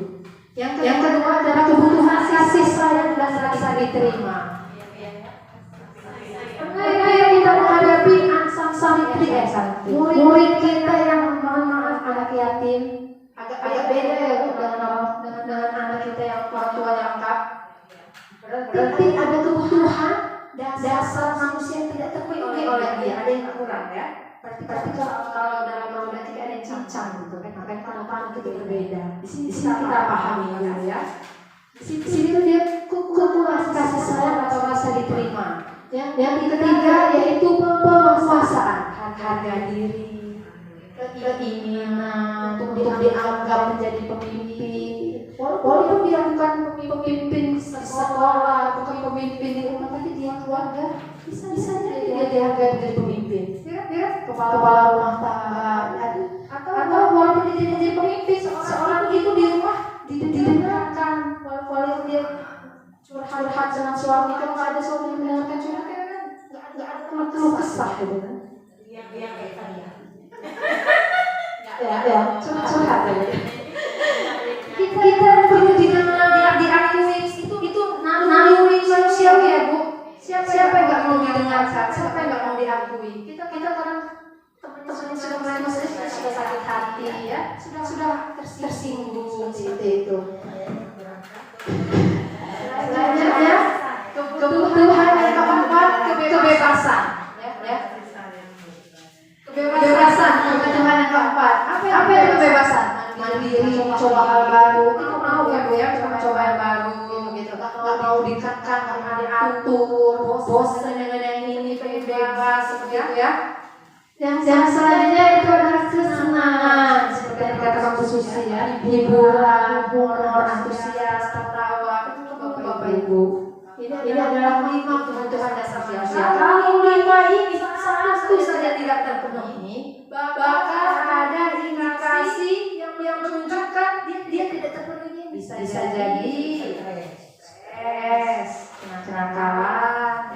Yang kedua adalah kebutuhan kasih sayang dan rasa diterima. Pernah ya kita menghadapi ansang santri, murid kita yang maaf anak yatim, agak beda ya Bu dengan anak kita yang orang tua yang lengkap. Berarti ada kebutuhan dasar manusia yang tidak terpenuhi oleh dia, ada yang kurang ya. Berarti kalau dalam matematika ada yang cincang gitu kan, makanya penerapan itu berbeda. Di sini kita pahami ya. Di sini tuh dia kekurangan kasih sayang atau rasa diterima. Yang ketiga yaitu penguasaan, harga diri, keinginan untuk dianggap menjadi pemimpin. Walaupun dia bukan pemimpin di sekolah, bukan pemimpin di rumah, tapi dia keluarga, bisa jadi dia dianggap menjadi pemimpin. Kepala rumah tangga, atau walaupun dia jadi pemimpin, seorang itu di rumah didengarkan. Walaupun dia curhat dengan suami, kalau nggak ada suami yang mendengarkan curhatnya kan nggak ada keluh kesah gitu kan. Ya, curhat aja. Kita perlu diakui itu naluri manusiawi ya Bu. Siapa yang nggak mau didengarkan? Siapa yang nggak mau diakui? Kita kadang teman-teman yang sudah mulai masuk sudah sakit hati ya, sudah tersinggung seperti itu. Selanjutnya kebutuhan yang keempat, kebebasan. Ya. Kebebasan, kebutuhan yang keempat. Apa yang kebebasan? Mandiri, coba hal baru. Kita mau ya Bu ya, coba yang baru gitu. Nggak mau dikekang, nggak diatur, bosan dengan yang ini, pengen bebas seperti itu ya. Yang selanjutnya itu adalah kesenangan, seperti yang dikatakan Bu Susi ya, hiburan, humor, antusias, tertawa. Itu Bapak Ibu. Ini adalah 5 kebutuhan dasar manusia. Kalau 5 ini satu saja tidak terpenuhi, bakal ada indikasi yang menunjukkan dia tidak terpenuhi. Bisa jadi stres, kenakalan,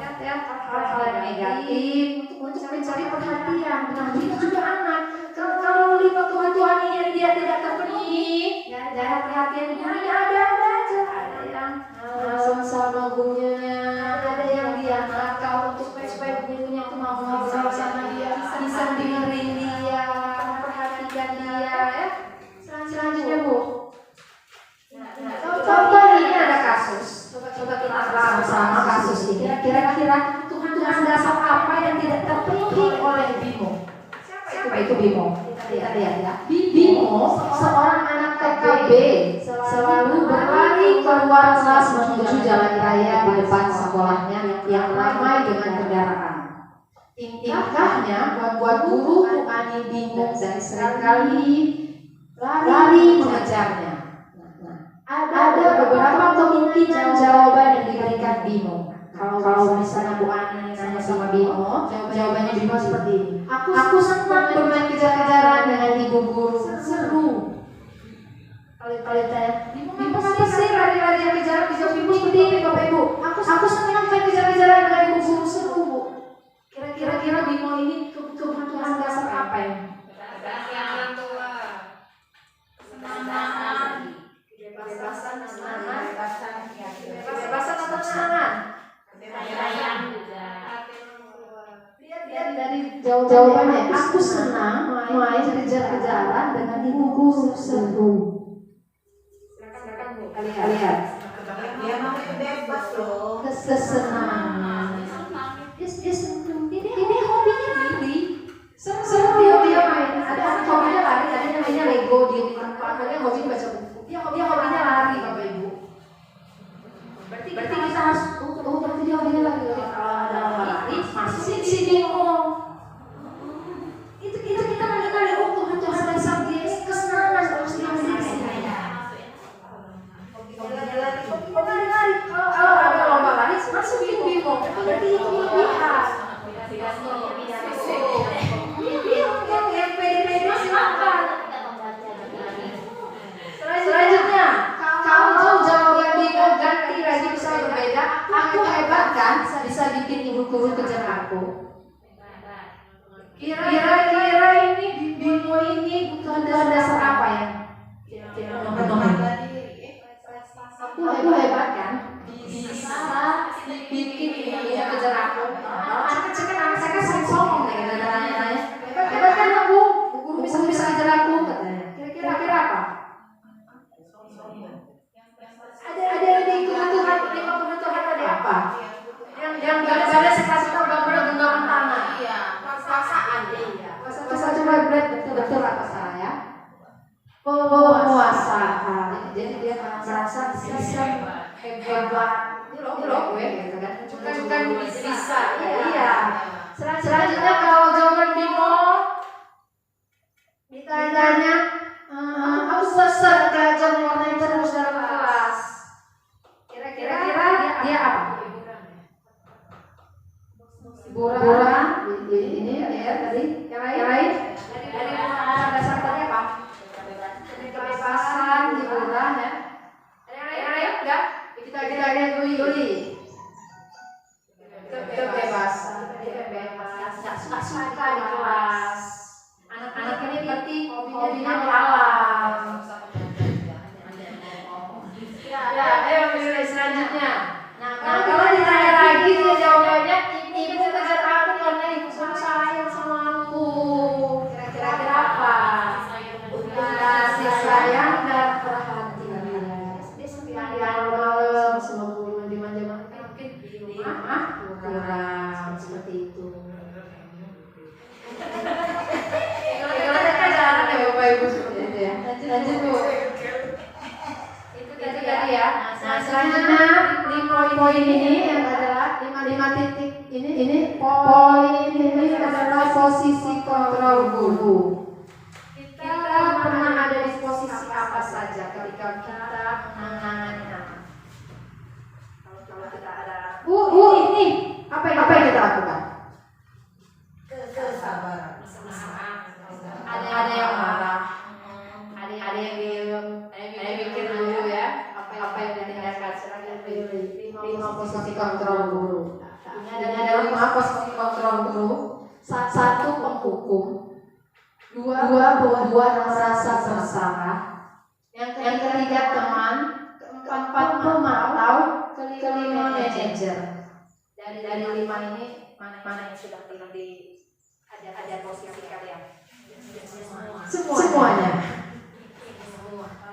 hal-hal yang negatif untuk mencari perhatian. Nah, itu juga anak. Kalau 5 kebutuhan ini yang dia tidak terpenuhi, ya perhatian gurunya ada aja. Ada yang sama gurunya, ada yang dia nakal untuk supaya gurunya itu mau ngobrol sama bersama kasus ini. Kira-kira Tuhan dasar apa yang tidak terpenuhi oleh Bimo? Siapa itu Bimo? Kita lihat ya. Bimo seorang anak TKB, selalu berlari keluar kelas menuju jalan raya di depan sekolahnya yang ramai dengan kendaraan. Tingkahnya membuat guru Bu Ani bingung dan seringkali lari mengejarnya. Ada beberapa kemungkinan jawaban yang diberikan Bimo. Kalau misalnya Bu Ani nanya sama Bimo, jawabannya Bimo seperti ini. Aku senang bermain kejar-kejaran dengan ibu guru, seru. Kalau ditanya, Bimo kenapa sih lari-lari kejar-kejar Bimo seperti ini Bapak Ibu? Aku senang main kejar-kejaran dengan ibu guru, seru Bu. Kira-kira Bimo ini kebutuhan dasar apa ya? Kebebasan atau kesenangan? Lihat dari jawabannya, aku senang main kejar-kejaran dengan ibu guru, seru. Silakan Bu, lihat. Dia namanya bebas loh. Kesenangan. Ini hobinya lari. Seru dia main. Ada hobinya lari, ada yang namanya Lego di tempat, ada yang hobi baca buku. Dia hobinya lari Bapak Ibu. Berarti kita harus berarti dia hobinya lari. Kalau ada orang lari, masih si Bimo. Itu kita mengenali Tuhan dasar dia kesenangan harus dimiliki. Lari. Kalau ada lomba lari, masukin Bimo. Berarti itu kelebihan. Yang pede-pede silakan. Selanjutnya, kalau jawaban Bimo ganti lagi bisa berbeda, aku hebat kan bisa bikin ibu guru kejar aku. Kira-kira ini Bimo ini bukan dasar apa ya? Aku hebat kan bisa bikin ibu guru kejar aku. Anak kecil kan anak saya kan sering sombong nih katanya. Hebat kan Bu guru bisa kejar aku katanya. Kira-kira apa? Ada kebutuhan ada apa? Yang gambarnya saya kasih tahu gambarnya genggaman tangan. Iya. Perasaan iya. Puasa coba betul apa saya? Penguasaan. Jadi dia merasa bisa hebat. Ini loh gue gitu kan. Bukan bisa. Iya. Selanjutnya kalau jawaban Bimo ditanya aku sesat belajar mewarnai terus dalam kelas. Kira-kira dia apa? Hiburan. Ini ya tadi. Yang lain? Dari dasar tadi apa? Kebebasan, hiburan ya. Yang lain enggak? Kita lihat Yuli. Kebebasan. Nggak suka di kelas. Anak-anak ini berarti hobinya di alam. Ya, ayo pilih selanjutnya. Nah, kalau ditanya lagi dia jawabannya ibu kejar aku karena ibu sayang sama aku. Kira-kira apa? Kasih sayang dan perhatian. Dia sampai malam sama guru manja-manja mungkin di rumah kurang seperti itu. Kalau ada jalan ya Bapak Ibu seperti itu ya. Lanjut Bu. Itu tadi ya. Nah selanjutnya di poin ini yang adalah 5 titik ini poin ini adalah posisi kontrol guru. Kita pernah ada di posisi apa saja ketika kita menangani anak. Kalau kita ada Bu ini apa yang kita lakukan? Kesabaran. Ada yang marah, ada yang diem, ada yang mikir dulu ya apa yang ditinggalkan. Silakan pilih 5 posisi kontrol guru. Ini ada 5 posisi kontrol guru. 1 penghukum, 2 pembuat merasa bersalah, yang ketiga teman, keempat memantau, kelima manajer. Dari 5 ini mana yang sudah pernah ada posisi kalian? Semuanya.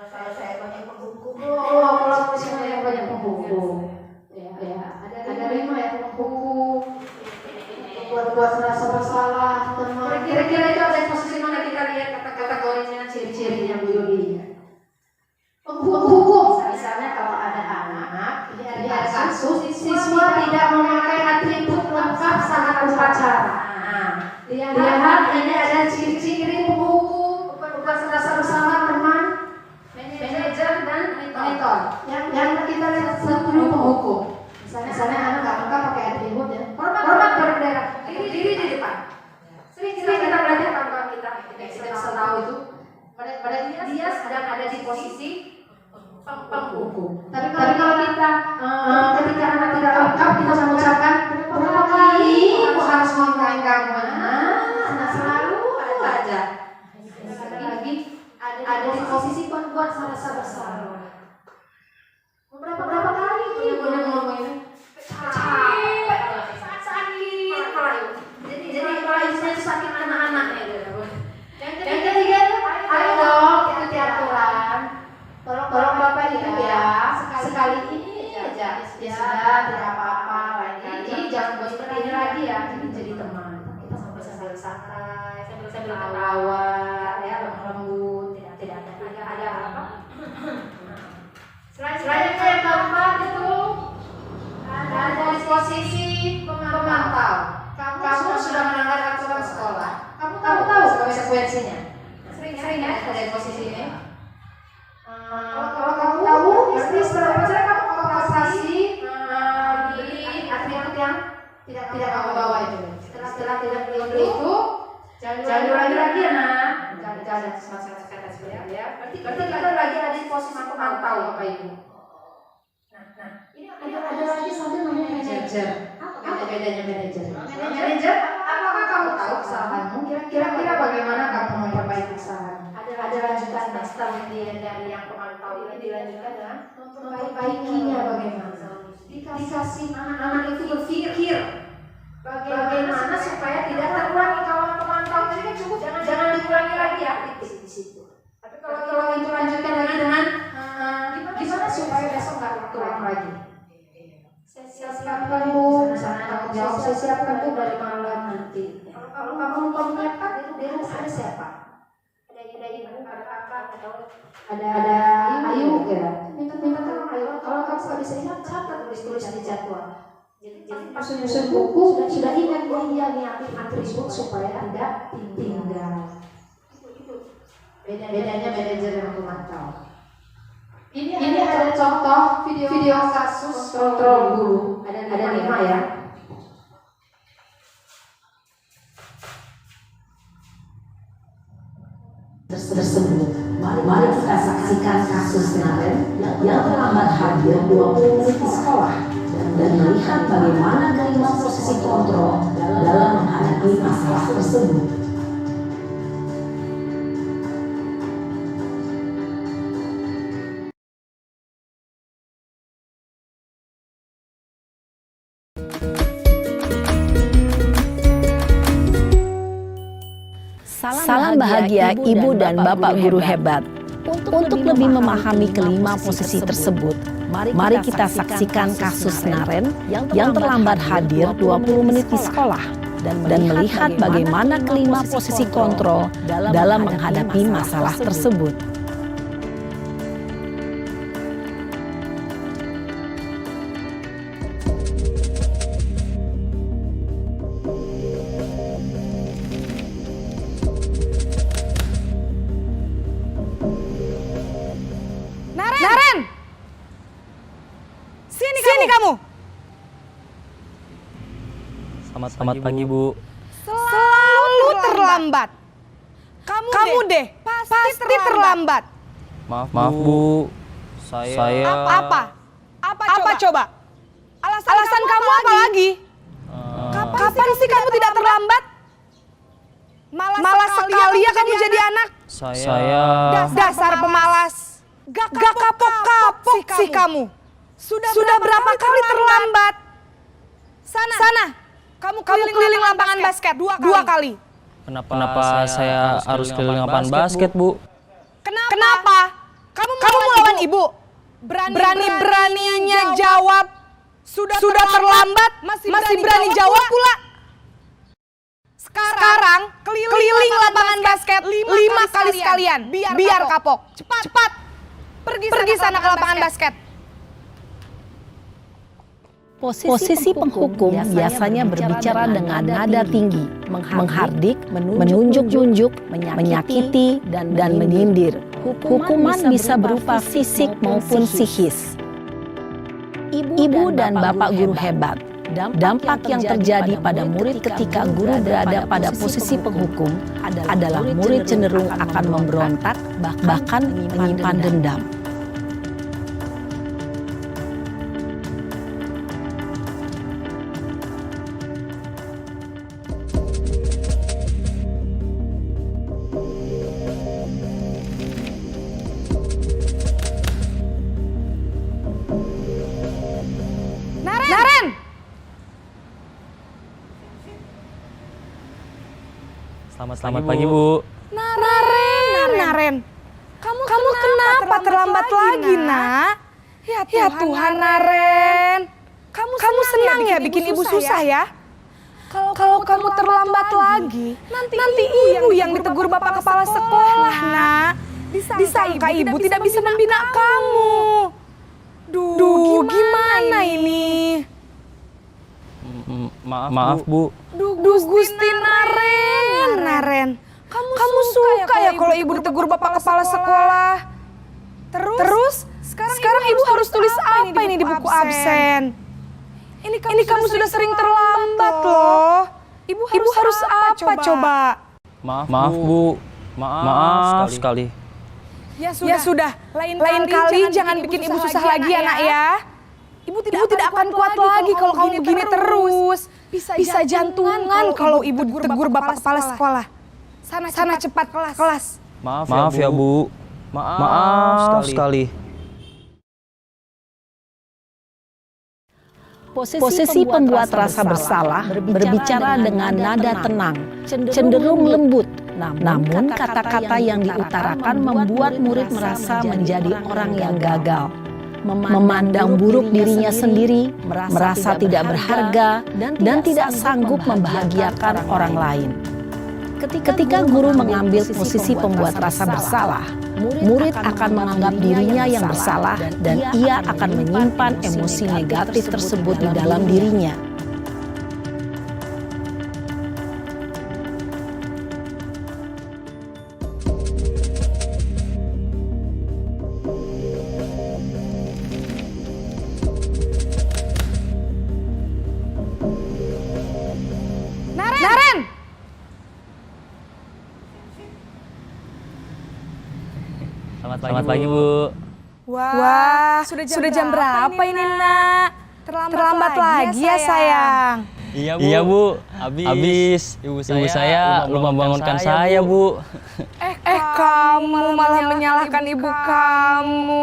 Kalau saya banyak penghukum. Kalau posisinya yang banyak penghukum. Ya. membuat merasa bersalah, teman. Kira-kira itu ada posisi mana kita lihat kategorinya, ciri-cirinya Bu Yuli? Hukum. Misalnya kalau ada anak, di ada kasus siswa tidak memakai atribut lengkap saat upacara. Lihat ini ada ciri-ciri hukum, bukan merasa bersalah teman, manajer dan monitor. Yang kita lihat dulu penghukum. Misalnya anak nggak lengkap pakai atribut ya. Hormat berbendera, diri di depan. Sering kita belajar kawan-kawan kita bisa tahu itu. Pada dia sedang ada di posisi penghukum. Tapi kalau kita ketika anak tidak lengkap kita mengucapkan berapa kali aku harus ngomongin kamu. Nah selalu ada aja. Lagi ada di posisi pembuat merasa bersalah. Berapa kali dia boleh ngomongin capek, sakit pelayu. Jadi pelayunya itu sakit anak-anaknya. Yang ketiga itu, ayo dong ikuti aturan. Tolong Bapak itu ya, sekali ini aja. Ya sudah, tidak apa-apa. Lain kali jangan buat seperti ini lagi ya. Jadi teman. Kita sambil santai, sambil ketawa, ya lembut, tidak ada apa. Selain itu yang keempat itu ada di posisi pemantau. Kamu sudah melanggar aturan sekolah. Kamu tahu konsekuensinya. Sering ya ada di posisi ini. Kalau kamu tahu, berarti setelah kamu operasi di atribut yang tidak kamu bawa itu. Setelah tidak beli itu, jangan diulangi lagi ya nak. Jangan semacam kata seperti ya. Berarti kita lagi ada di posisi pemantau Bapak Ibu. Nah, ini ada lagi satu namanya manajer. Apa bedanya manajer? Manajer, apakah kamu tahu kesalahanmu? Kira-kira bagaimana kamu memperbaiki kesalahan? Ada lanjutan dari yang pemantau ini dilanjutkan dengan memperbaikinya bagaimana? Dikasih anak-anak itu berpikir bagaimana supaya tidak terulangi. Kalau pemantau tadi kan cukup, jangan diulangi lagi ya di situ. Tapi kalau itu lanjutkan lagi dengan gimana supaya besok nggak terulang lagi? Saya siapkan Bu, misalnya tanggung jawab saya siapkan tuh dari malam nanti. Kalau kamu lupa menyiapkan, di rumah ada siapa? Ada ibu, ada kakak, ada Ayu ya. Minta tolong Ayu. Kalau kamu nggak bisa ingat, catat tulis di jadwal. Jadi susun buku sudah ingat dia nyiapin atribut supaya tidak tinggal. Bedanya manajer yang pemantau. Ini ada contoh video kasus kontrol guru. Ada 5 ya. Tersebut, mari kita saksikan kasus kemarin yang terlambat hadir 20 menit di sekolah dan melihat bagaimana kelima posisi kontrol dalam menghadapi masalah tersebut. Salam bahagia Ibu dan Bapak guru hebat. Untuk lebih memahami kelima posisi tersebut, mari kita saksikan kasus Naren yang terlambat hadir 20 menit di sekolah dan melihat bagaimana kelima posisi kontrol dalam menghadapi masalah tersebut. Naren! Sini kamu! Selamat pagi, Bu. Selalu terlambat. Kamu deh, pasti terlambat. Maaf, Bu. Saya Apa coba? Alasan kamu apa lagi? Kapan sih kamu tidak terlambat? Malas sekali ya kamu jadi anak. Saya Dasar pemalas. Gak kapok-kapok sih kamu. Sudah berapa kali terlambat? Sana. Kamu keliling lapangan basket 2 kali. Kenapa saya harus keliling lapangan basket, Bu? Kenapa? Kamu melawan ibu? Berani-beraninya jawab. Sudah terlambat, masih berani jawab pula. keliling lapangan basket 5 kali sekalian. Biar kapok. Cepat. Pergi sana ke lapangan basket. Posisi penghukum biasanya berbicara dengan nada tinggi, menghardik, menunjuk-nunjuk, menyakiti, dan menyindir. Hukuman bisa berupa fisik maupun psikis. Ibu dan bapak guru hebat, dampak yang terjadi pada murid ketika guru berada pada posisi penghukum adalah murid cenderung akan memberontak, bahkan menyimpan dendam. Naren! Selamat pagi, Bu. Naren. Kamu kenapa terlambat lagi, Nak? Ya Tuhan, Naren. Kamu senang ya bikin ibu susah ya? Kalau kamu terlambat lagi, nanti ibu yang ditegur bapak kepala sekolah, Nak. Disangka ibu tidak bisa membina kamu. Duh, gimana ini? Maaf, Bu. Duh, Gusti Naren. Kamu suka ya kalau ibu ditegur bapak kepala sekolah? Terus sekarang ibu harus tulis apa ini di buku absen? Ini kamu sudah sering terlambat loh. Ibu harus apa coba? Maaf, Bu. Maaf sekali. Ya sudah, lain kali jangan bikin ibu susah lagi ya, Nak ya. Ibu tidak akan kuat lagi kalau kamu begini terus. Bisa jantungan kalau ibu ditegur bapak kepala sekolah. Sana cepat kelas. Maaf ya, Bu. Maaf sekali. Posisi pembuat rasa bersalah berbicara dengan nada tenang, cenderung lembut. Namun kata-kata yang diutarakan membuat murid merasa menjadi orang yang gagal, memandang buruk dirinya sendiri, merasa tidak berharga, dan tidak sanggup membahagiakan orang lain. Ketika guru mengambil posisi pembuat rasa bersalah, murid akan menganggap dirinya yang bersalah dan ia akan menyimpan emosi negatif tersebut di dalam dirinya. Naren! Selamat pagi, Bu. Wah, sudah jam berapa ini, Nak? Terlambat lagi ya, sayang. Iya, Bu. Habis ibu saya lupa membangunkan saya, Bu. Kamu malah menyalahkan ibu kamu.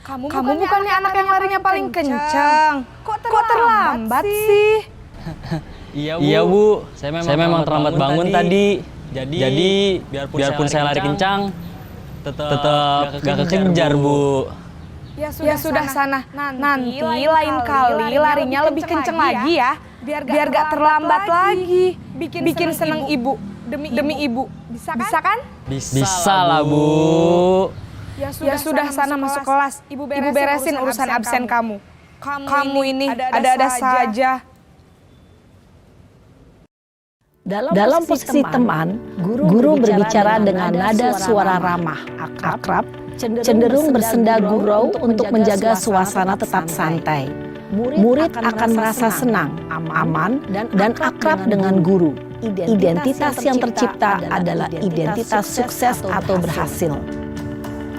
Kamu bukannya anak yang larinya paling kencang. Kok terlambat sih? Iya, Bu. Saya memang terlambat bangun tadi. Jadi biarpun saya lari kencang, tetap gak kekejar, Bu. Ya sudah sana. Nanti lain kali larinya lebih kenceng lagi ya. Biar gak terlambat lagi. Bikin seneng ibu. Demi ibu. Bisa kan? Bisa lah, Bu. Ya sudah sana masuk kelas. Ibu beresin urusan absen kamu. Kamu ini ada-ada saja. Dalam posisi teman, guru berbicara dengan nada suara ramah, akrab, cenderung bersenda gurau untuk menjaga suasana tetap santai. Murid akan merasa senang, aman, dan akrab dengan guru. Identitas yang tercipta adalah identitas sukses atau berhasil.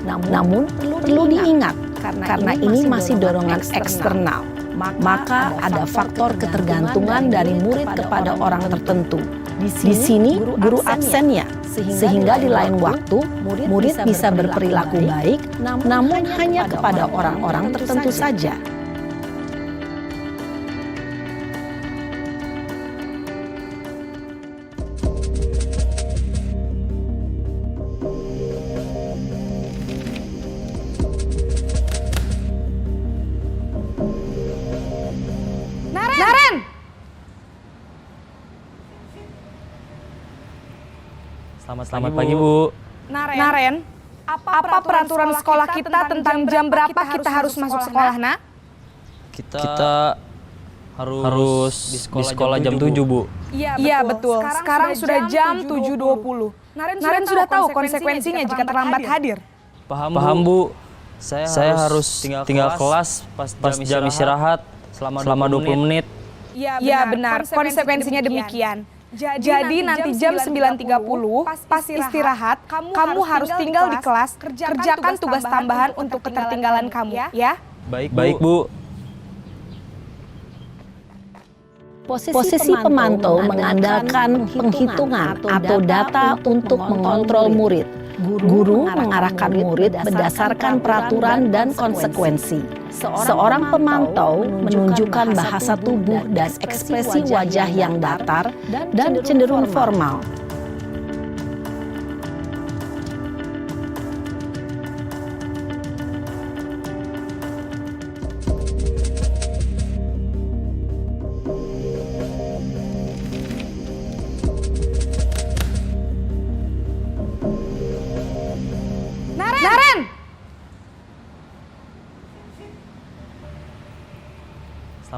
Namun perlu diingat, karena ini masih dorongan eksternal, maka ada faktor ketergantungan dari murid kepada orang tertentu. Di sini guru absennya, sehingga di lain waktu murid bisa berperilaku baik, namun hanya kepada orang-orang tertentu saja. Naren! Selamat pagi, Bu. Naren, apa peraturan sekolah kita tentang jam berapa kita harus masuk sekolah, Nak? Kita harus di sekolah jam 7, Bu. Iya, betul. Sekarang sudah jam 7.20. Naren sudah tahu konsekuensinya jika terlambat hadir. Paham, Bu. Saya harus tinggal kelas pas jam istirahat selama 20 menit. Iya, benar. Konsekuensinya demikian. Jadi nanti jam 9.30 pas istirahat, kamu harus tinggal di kelas, kerjakan tugas tambahan untuk ketertinggalan kamu, ya? Baik, Bu. Posisi pemantau mengandalkan penghitungan atau data untuk mengontrol murid. Guru mengarahkan murid berdasarkan peraturan dan konsekuensi. Seorang pemantau menunjukkan bahasa tubuh dan ekspresi wajah yang datar dan cenderung formal. Naren!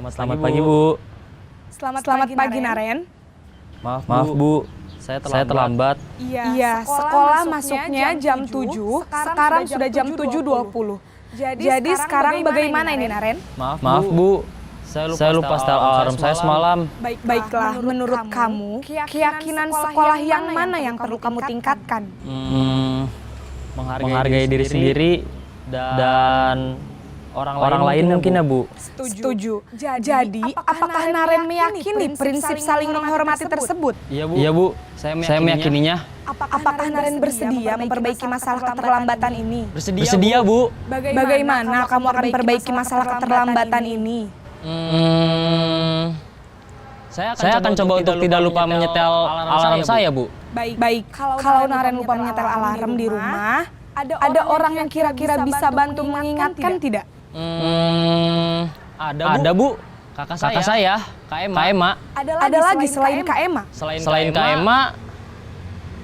Selamat pagi, Bu. Selamat pagi, Naren. Maaf, Bu. Saya terlambat. Iya, sekolah masuknya jam 7, sekarang sudah jam 7.20. Jadi sekarang bagaimana ini, Naren? Maaf, Bu. Saya lupa setel alarm saya semalam. Baiklah, menurut kamu, keyakinan sekolah yang mana yang perlu kamu tingkatkan? Menghargai diri sendiri dan orang lain mungkin ya, Bu. Setuju. Jadi, apakah Naren meyakini prinsip saling menghormati tersebut? Iya, Bu. Saya meyakininya. Apakah Naren bersedia memperbaiki masalah keterlambatan ini? Bersedia, Bu. Bagaimana kamu akan perbaiki masalah keterlambatan ini? Saya akan coba untuk tidak lupa menyetel alarm saya, Bu. Baik. Kalau Naren lupa menyetel alarm di rumah, ada orang yang kira-kira bisa bantu mengingatkan tidak? Ada, Bu. Kakak saya, Kak Ema. Ada lagi selain Kak Ema? Selain Kak Ema,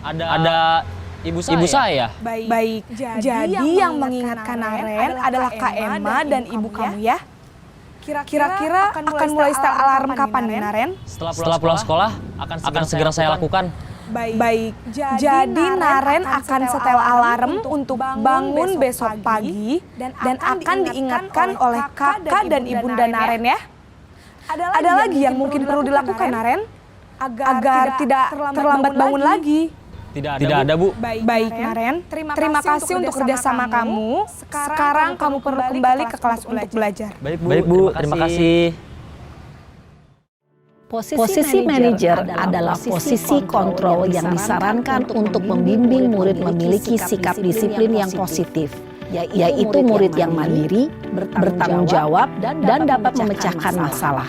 ada ibu saya. Baik. Jadi yang mengingatkan Naren adalah Kak Ema dan ibu kamu, ya? Kira-kira akan mulai setel alarm kapan nih, Naren? Setelah pulang sekolah akan segera saya lakukan. Baik. Jadi Naren akan setel alarm untuk bangun besok pagi dan akan diingatkan oleh kakak dan ibunda Naren, ya. Ada lagi yang mungkin perlu dilakukan, Naren, agar tidak terlambat bangun lagi. Tidak ada, Bu. Baik, Naren. Terima kasih untuk kerjasama kamu. Sekarang kamu perlu kembali ke kelas untuk belajar. Baik, Bu. Terima kasih. Posisi manajer adalah posisi kontrol yang disarankan untuk membimbing murid memiliki sikap disiplin yang positif, yaitu murid yang mandiri, bertanggung jawab, dan dapat memecahkan masalah.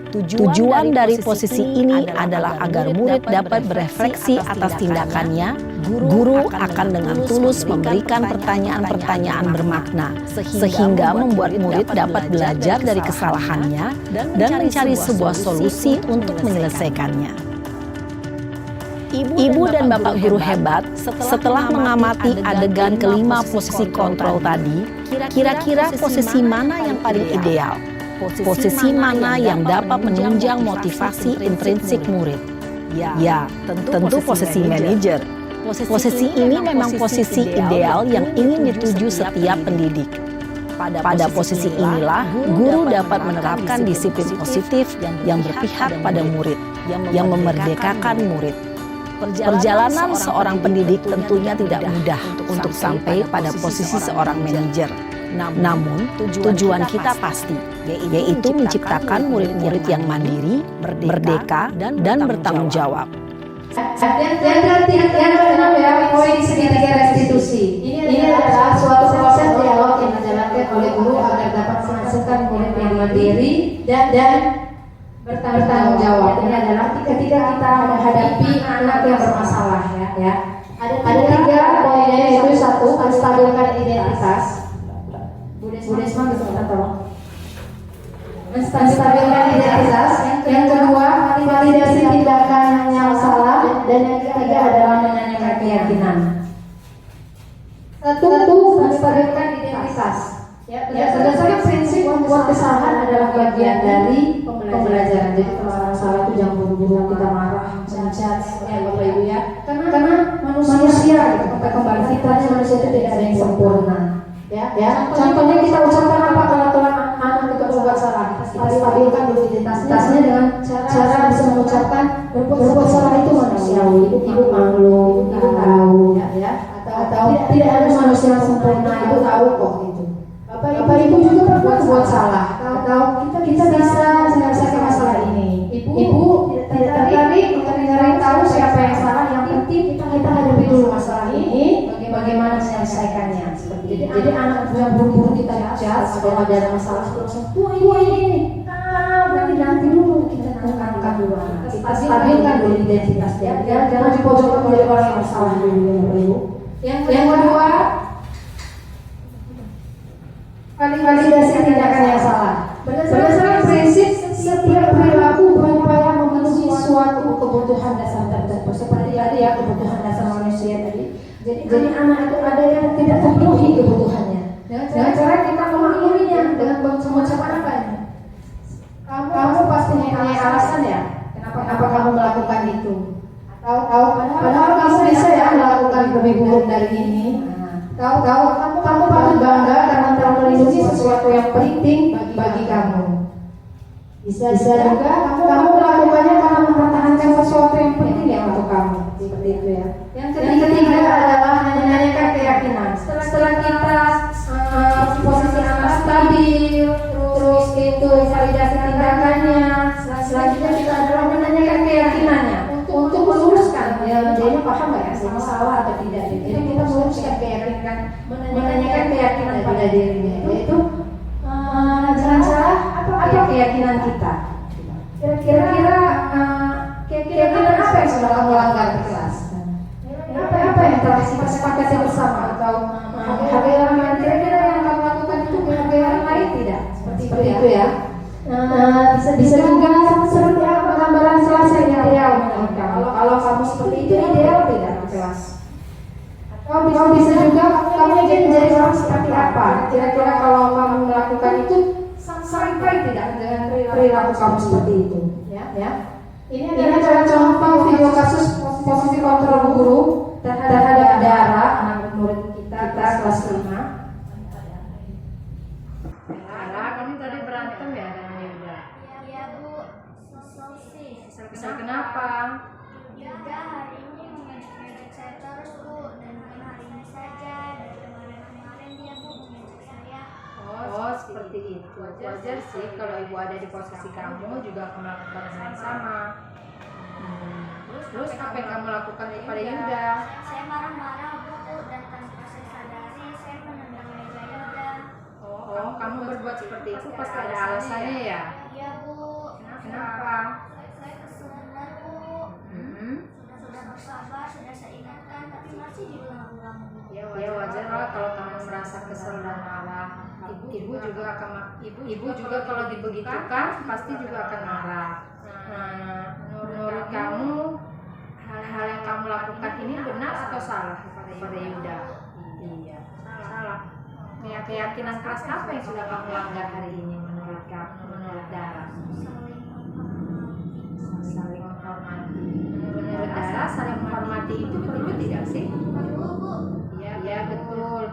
Tujuan dari posisi ini adalah agar murid dapat berefleksi atas tindakannya. Guru akan dengan tulus memberikan pertanyaan-pertanyaan bermakna, sehingga membuat murid dapat belajar dari kesalahannya dan mencari sebuah solusi untuk menyelesaikannya. Ibu dan Bapak guru hebat, setelah mengamati adegan kelima posisi kontrol tadi, kira-kira posisi mana yang paling ideal? Posisi mana yang dapat menunjang motivasi intrinsik murid? Ya, tentu posisi manajer. Posisi ini memang posisi ideal yang ingin dituju setiap pendidik. Pada posisi inilah, guru dapat menerapkan disiplin positif yang berpihak pada murid, yang memerdekakan murid. Perjalanan seorang pendidik tentunya tidak mudah untuk sampai pada posisi seorang manajer. Namun, tujuan kita pasti, yaitu menciptakan murid-murid yang mandiri, merdeka, dan bertanggung jawab. Yang ya, poin segitiga restitusi. Ini adalah suatu proses dialog yang dijalankan oleh guru agar dapat menghasilkan murid yang mandiri dan bertanggung jawab. Ini adalah ketika kita menghadapi anak yang bermasalah, ya. Ada tiga poinnya, yaitu satu, menstabilkan identitas. Bu Desma bisa minta tolong. Menstabilkan identitas. Yang kedua, validasi tindakan yang salah, dan yang ketiga adalah menanyakan keyakinan. Berdasarkan prinsip membuat kesalahan adalah bagian dari pembelajaran. Jadi kalau orang salah itu jangan buru-buru kita marah, mencat, ya Bapak Ibu ya. Karena manusia gitu, kata kembali fitrahnya manusia itu tidak ada yang sempurna. Ya. Contohnya kita ucapkan apa kalau anak kita berbuat salah, kita stabilkan dulu identitasnya dengan cara bisa mengucapkan berbuat salah itu manusiawi. Ibu maklum, ibu tahu, ya. Atau tidak ada manusia yang sempurna, ibu tahu kok gitu. Bapak Ibu juga berbuat salah, atau kita bisa menyelesaikan masalah ini. Ibu tidak tertarik untuk mencari tahu siapa yang salah, yang penting kita hadapi dulu masalah ini, bagaimana menyelesaikannya. Jadi anak yang buru-buru kita judge kalau ada masalah langsung ibu ini, berarti nanti dulu kita angkat dulu anak. Kita stabilkan dulu identitasnya, jangan dipojokkan oleh orang yang bersalah dulu, Ibu. Yang kedua, validasi tindakan yang salah. Berdasarkan prinsip setiap perilaku berupaya memenuhi suatu kebutuhan dasar tertentu. Seperti tadi ya, kebutuhan dasar manusia tadi. Jadi anak itu ada yang tidak terpenuhi kebutuhannya. Dengan cara kita memakluminya dengan mengucapkan apa ini? Kamu pasti punya alasan ya, kenapa kamu melakukan itu? Atau padahal kamu bisa ya melakukan lebih buruk dari ini. Kamu patut bangga karena telah melindungi sesuatu yang penting bagi kamu. Bisa juga kamu melakukannya karena mempertahankan sesuatu yang penting ya untuk kamu. Seperti itu ya. Yang ketiga adalah menanyakan keyakinan. Setelah kita posisi anak stabil, terus itu validasi tindakannya, selanjutnya kita adalah menanyakan keyakinannya untuk meluruskan ya, dia paham nggak ya ini salah atau tidak. Jadi kita meluruskan keyakinan, menanyakan keyakinan pada dirinya, yaitu jangan salah apa keyakinan kita. Kira-kira keyakinan apa yang sudah kamu langgar di kelas? Apa yang telah disepakati bersama atau menghargai orang lain? Kira-kira yang kamu lakukan itu menghargai orang lain tidak? Seperti itu ya. Bisa juga seperti apa gambaran kelas yang ideal menurut kamu? Kalau kamu seperti itu ideal tidak di kelas? Atau bisa juga kamu ingin menjadi orang seperti apa? Kira-kira kalau kamu melakukan itu sampai tidak dengan perilaku kamu seperti itu? Ya. Ini adalah contoh video kasus posisi kontrol guru terhadap Dara, anak murid kita kelas 5. Dara, kamu tadi berantem ya dengan Yuda? Iya Bu, sih. Kesal kenapa? Yuda hari ini mengejek-ngejek saya terus Bu, dan bukan hari ini saja, dari kemarin-kemarin dia Bu mengejek saya. Oh, seperti itu. Wajar sih kalau ibu ada di posisi kamu juga akan melakukan hal yang sama. Terus apa yang kamu lakukan kepada Yuda? Saya marah-marah Bu, dan tanpa saya sadari saya menendang meja Yuda. Oh, kamu berbuat seperti itu pasti ada alasannya ya? Iya Bu. Kenapa? Saya kesel benar Bu. Sudah bersabar, sudah saya ingatkan, tapi masih diulang-ulang Bu. Ya wajar lah kalau kamu merasa kesel dan marah. Ibu juga kalau dibegitukan pasti juga akan marah. Nah, menurut kamu hal yang kamu lakukan ini benar atau salah kepada Yuda? Iya, salah. Keyakinan keras apa yang sudah kamu langgar hari ini menurut Dara? Saling menghormati. Menurut Dara, saling menghormati itu perlu tidak sih? Iya betul.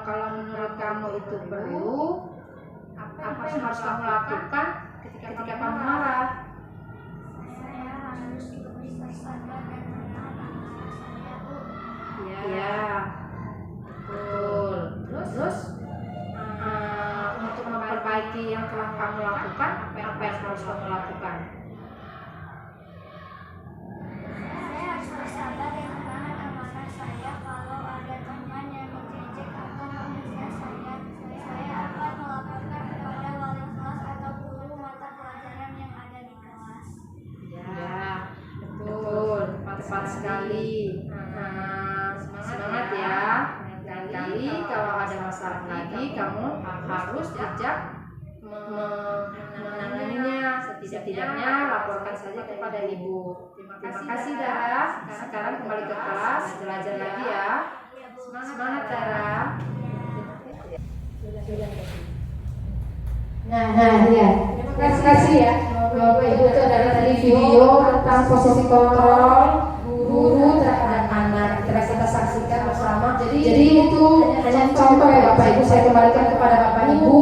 Kalau menurut kamu itu perlu, apa yang harus kamu lakukan ketika kamu marah? Saya harus lebih bersabar dan menahan amarah saya Bu. Iya, betul. Terus untuk memperbaiki yang telah kamu lakukan, apa yang harus kamu lakukan? Saya harus bersabar dan menahan amarah saya. Kalau ada teman yang mengejek atau menghina saya akan melaporkan kepada wali kelas atau guru mata pelajaran yang ada di kelas. Ya, betul. Tepat sekali. Semangat ya. Lain kali kalau ada masalah lagi, kamu harus bijak menanganinya. Setidaknya laporkan saja kepada ibu. Terima kasih Dara. Sekarang kembali ke kelas, belajar lagi ya. Semangat Dara. Nah, ya. Terima kasih ya. Bapak Ibu, itu adalah tadi video tentang posisi kontrol guru terhadap anak. Telah kita saksikan bersama. Jadi itu hanya contoh ya Bapak Ibu. Saya kembalikan kepada Bapak Ibu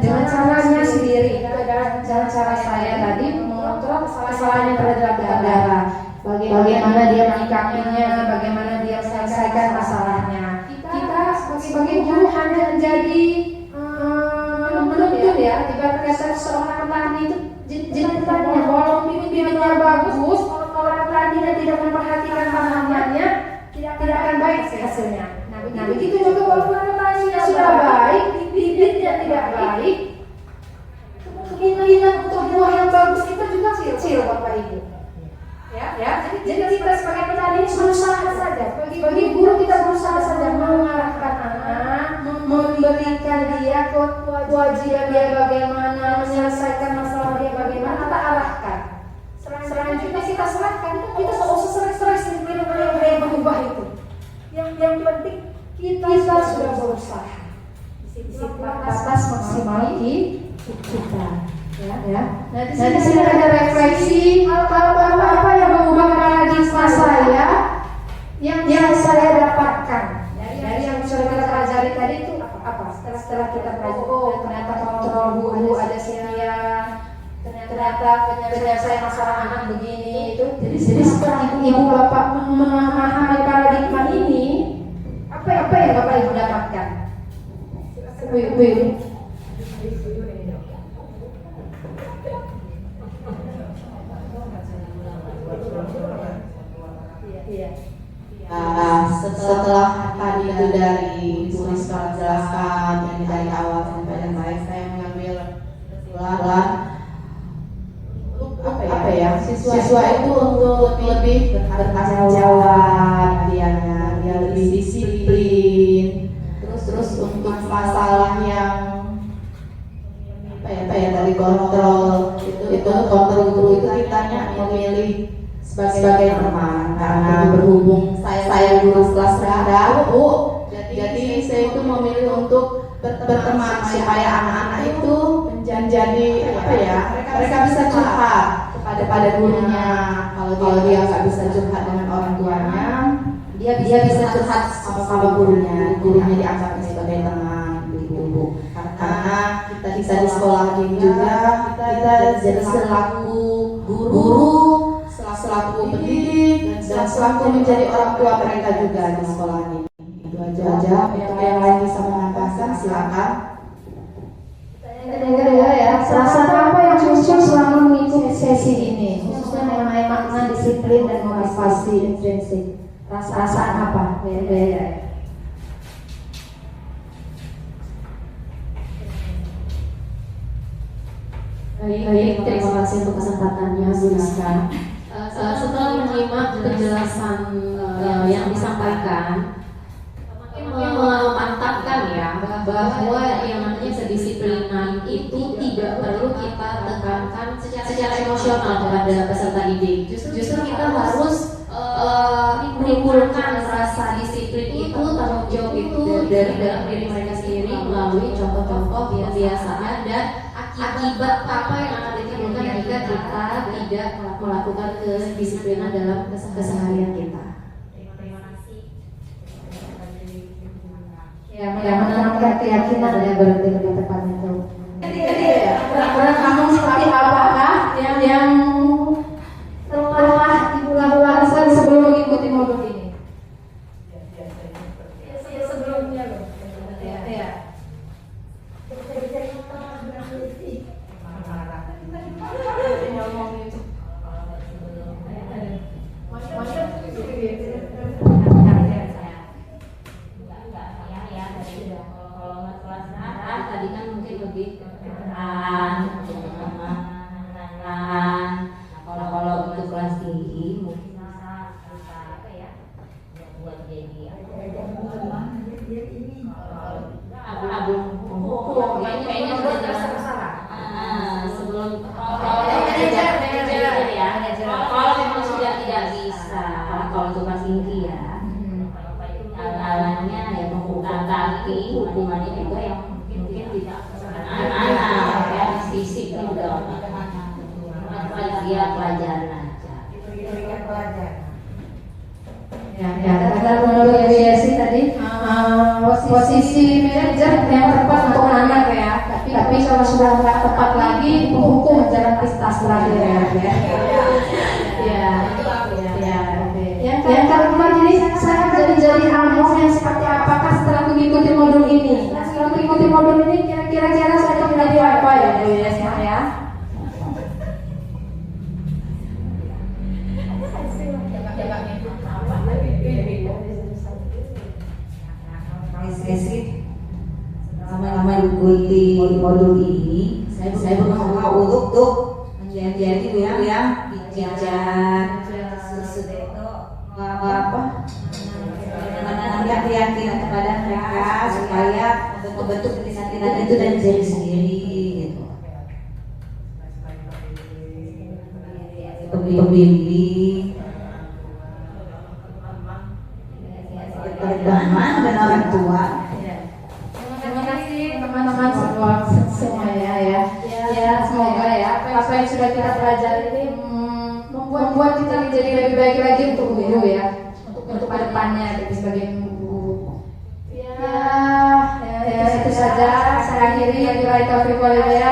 dengan caranya sendiri. Itu adalah cara saya tadi mengontrol kesalahan yang terhadap darah. Bagaimana dia menyikapinya, bagaimana dia menyelesaikan masalahnya. Kita sebagai guru hanya menjadi menuntun ya. Ibarat kata seorang petani itu jadi petaninya, walau bibitnya bagus, kalau petaninya tidak memperhatikan tanamannya, tidak akan baik hasilnya. Nah begitu juga walaupun petaninya sudah baik, bibitnya tidak baik, kemungkinan untuk buah yang bagus itu juga kecil Bapak Ibu. Ya, jadi kita sebagai petani berusaha saja. Bagi guru kita berusaha saja mengarahkan anak, memberikan dia kewajiban dia bagaimana, menyelesaikan masalah dia bagaimana, kita arahkan. Selanjutnya kita serahkan, kita nggak usah stres-stres yang berubah itu. Yang penting kita sudah berusaha. Disiplin batas maksimal di kita. Ya. Nah, di sini ada refleksi apa yang mengubah paradigma saya yang saya dapatkan dari yang sudah kita pelajari tadi itu apa? Setelah kita pelajari, ternyata kontrol guru ada setia, ternyata penyelesaian masalah anak begini itu. Jadi setelah ibu bapak memahami paradigma ini, apa yang bapak ibu dapatkan? Ibu. Setelah tadi itu dari Bu Rizka jelaskan yang dari awal sampai yang baik, saya mengambil kesimpulan apa ya, siswa itu untuk lebih bertanggung jawab, dia lebih disiplin, terus untuk masalah yang apa ya dari kontrol itu kontrol guru itu kitanya memilih sebagai teman, karena berhubung saya guru kelas rendah, jadi saya itu memilih untuk berteman supaya anak-anak itu menjadi apa ya, mereka bisa curhat kepada gurunya. Kalau dia nggak bisa curhat dengan orang tuanya, dia bisa curhat sama gurunya dianggap sebagai teman gitu. Karena kita di sekolah ini juga kita jadi selaku guru, selaku pendidik, dan selaku menjadi orang tua mereka juga di sekolah ini. Itu aja. Untuk yang lain bisa menambahkan, silakan. Yang kedua ya, perasaan apa yang muncul selama mengikuti sesi ini, khususnya mengenai makna disiplin dan motivasi intrinsik. Perasaan apa? Beda. Baik, terima kasih untuk kesempatannya Bu Rizka. Setelah menyimak penjelasan yang disampaikan, memantapkan ya bahwa yang namanya kedisiplinan itu tidak perlu kita tekankan secara emosional kepada peserta didik. Justru kita harus menimbulkan rasa disiplin itu, tanggung jawab itu dari dalam diri mereka sendiri melalui contoh-contoh kebiasaan dan akibat apa yang akan ditimbulkan jika kita tidak melakukan kedisiplinan dalam keseharian kita. Ya, menanamkan keyakinan ya, berarti lebih tepatnya itu. Jadi ya, peran kamu seperti apakah yang telah ibu lakukan sebelum mengikuti modul ini? Sebelumnya loh. Ya. Tadi kan mungkin lebih kalau untuk kelas tinggi mungkin apa ya buat jadi kayaknya sebelum kalau memang sudah tidak bisa, kalau untuk kelas tinggi ya jalannya ya membuka kaki, hukumannya juga yang mungkin bagian pelajaran aja. Diberikan pelajaran. Ya, dan menurut Ibu Yesi tadi posisi manajer yang tepat untuk anak ya, tapi kalau sudah nggak tepat lagi hukum jangan pistas terakhir ya. Yang keempat jadi saya jadi almos yang seperti apakah setelah mengikuti modul ini? Setelah mengikuti modul ini kira-kira saya akan menjadi apa ya Bu Yesi ya? Sesi sama mengikuti modul ini, saya berusaha untuk menjadi yang bijak, sesuatu apa menanamkan keyakinan kepada mereka supaya membentuk keyakinan itu dan diri sendiri gitu. Pembimbing, teman dan orang tua. Terima kasih teman-teman semuanya ya. Semoga ya apa yang sudah kita pelajari ini membuat kita menjadi lebih baik lagi untuk guru ya, untuk kedepannya sebagai guru. Ya, itu saja. Saya akhiri. Wabillahi taufiq wal hidayah.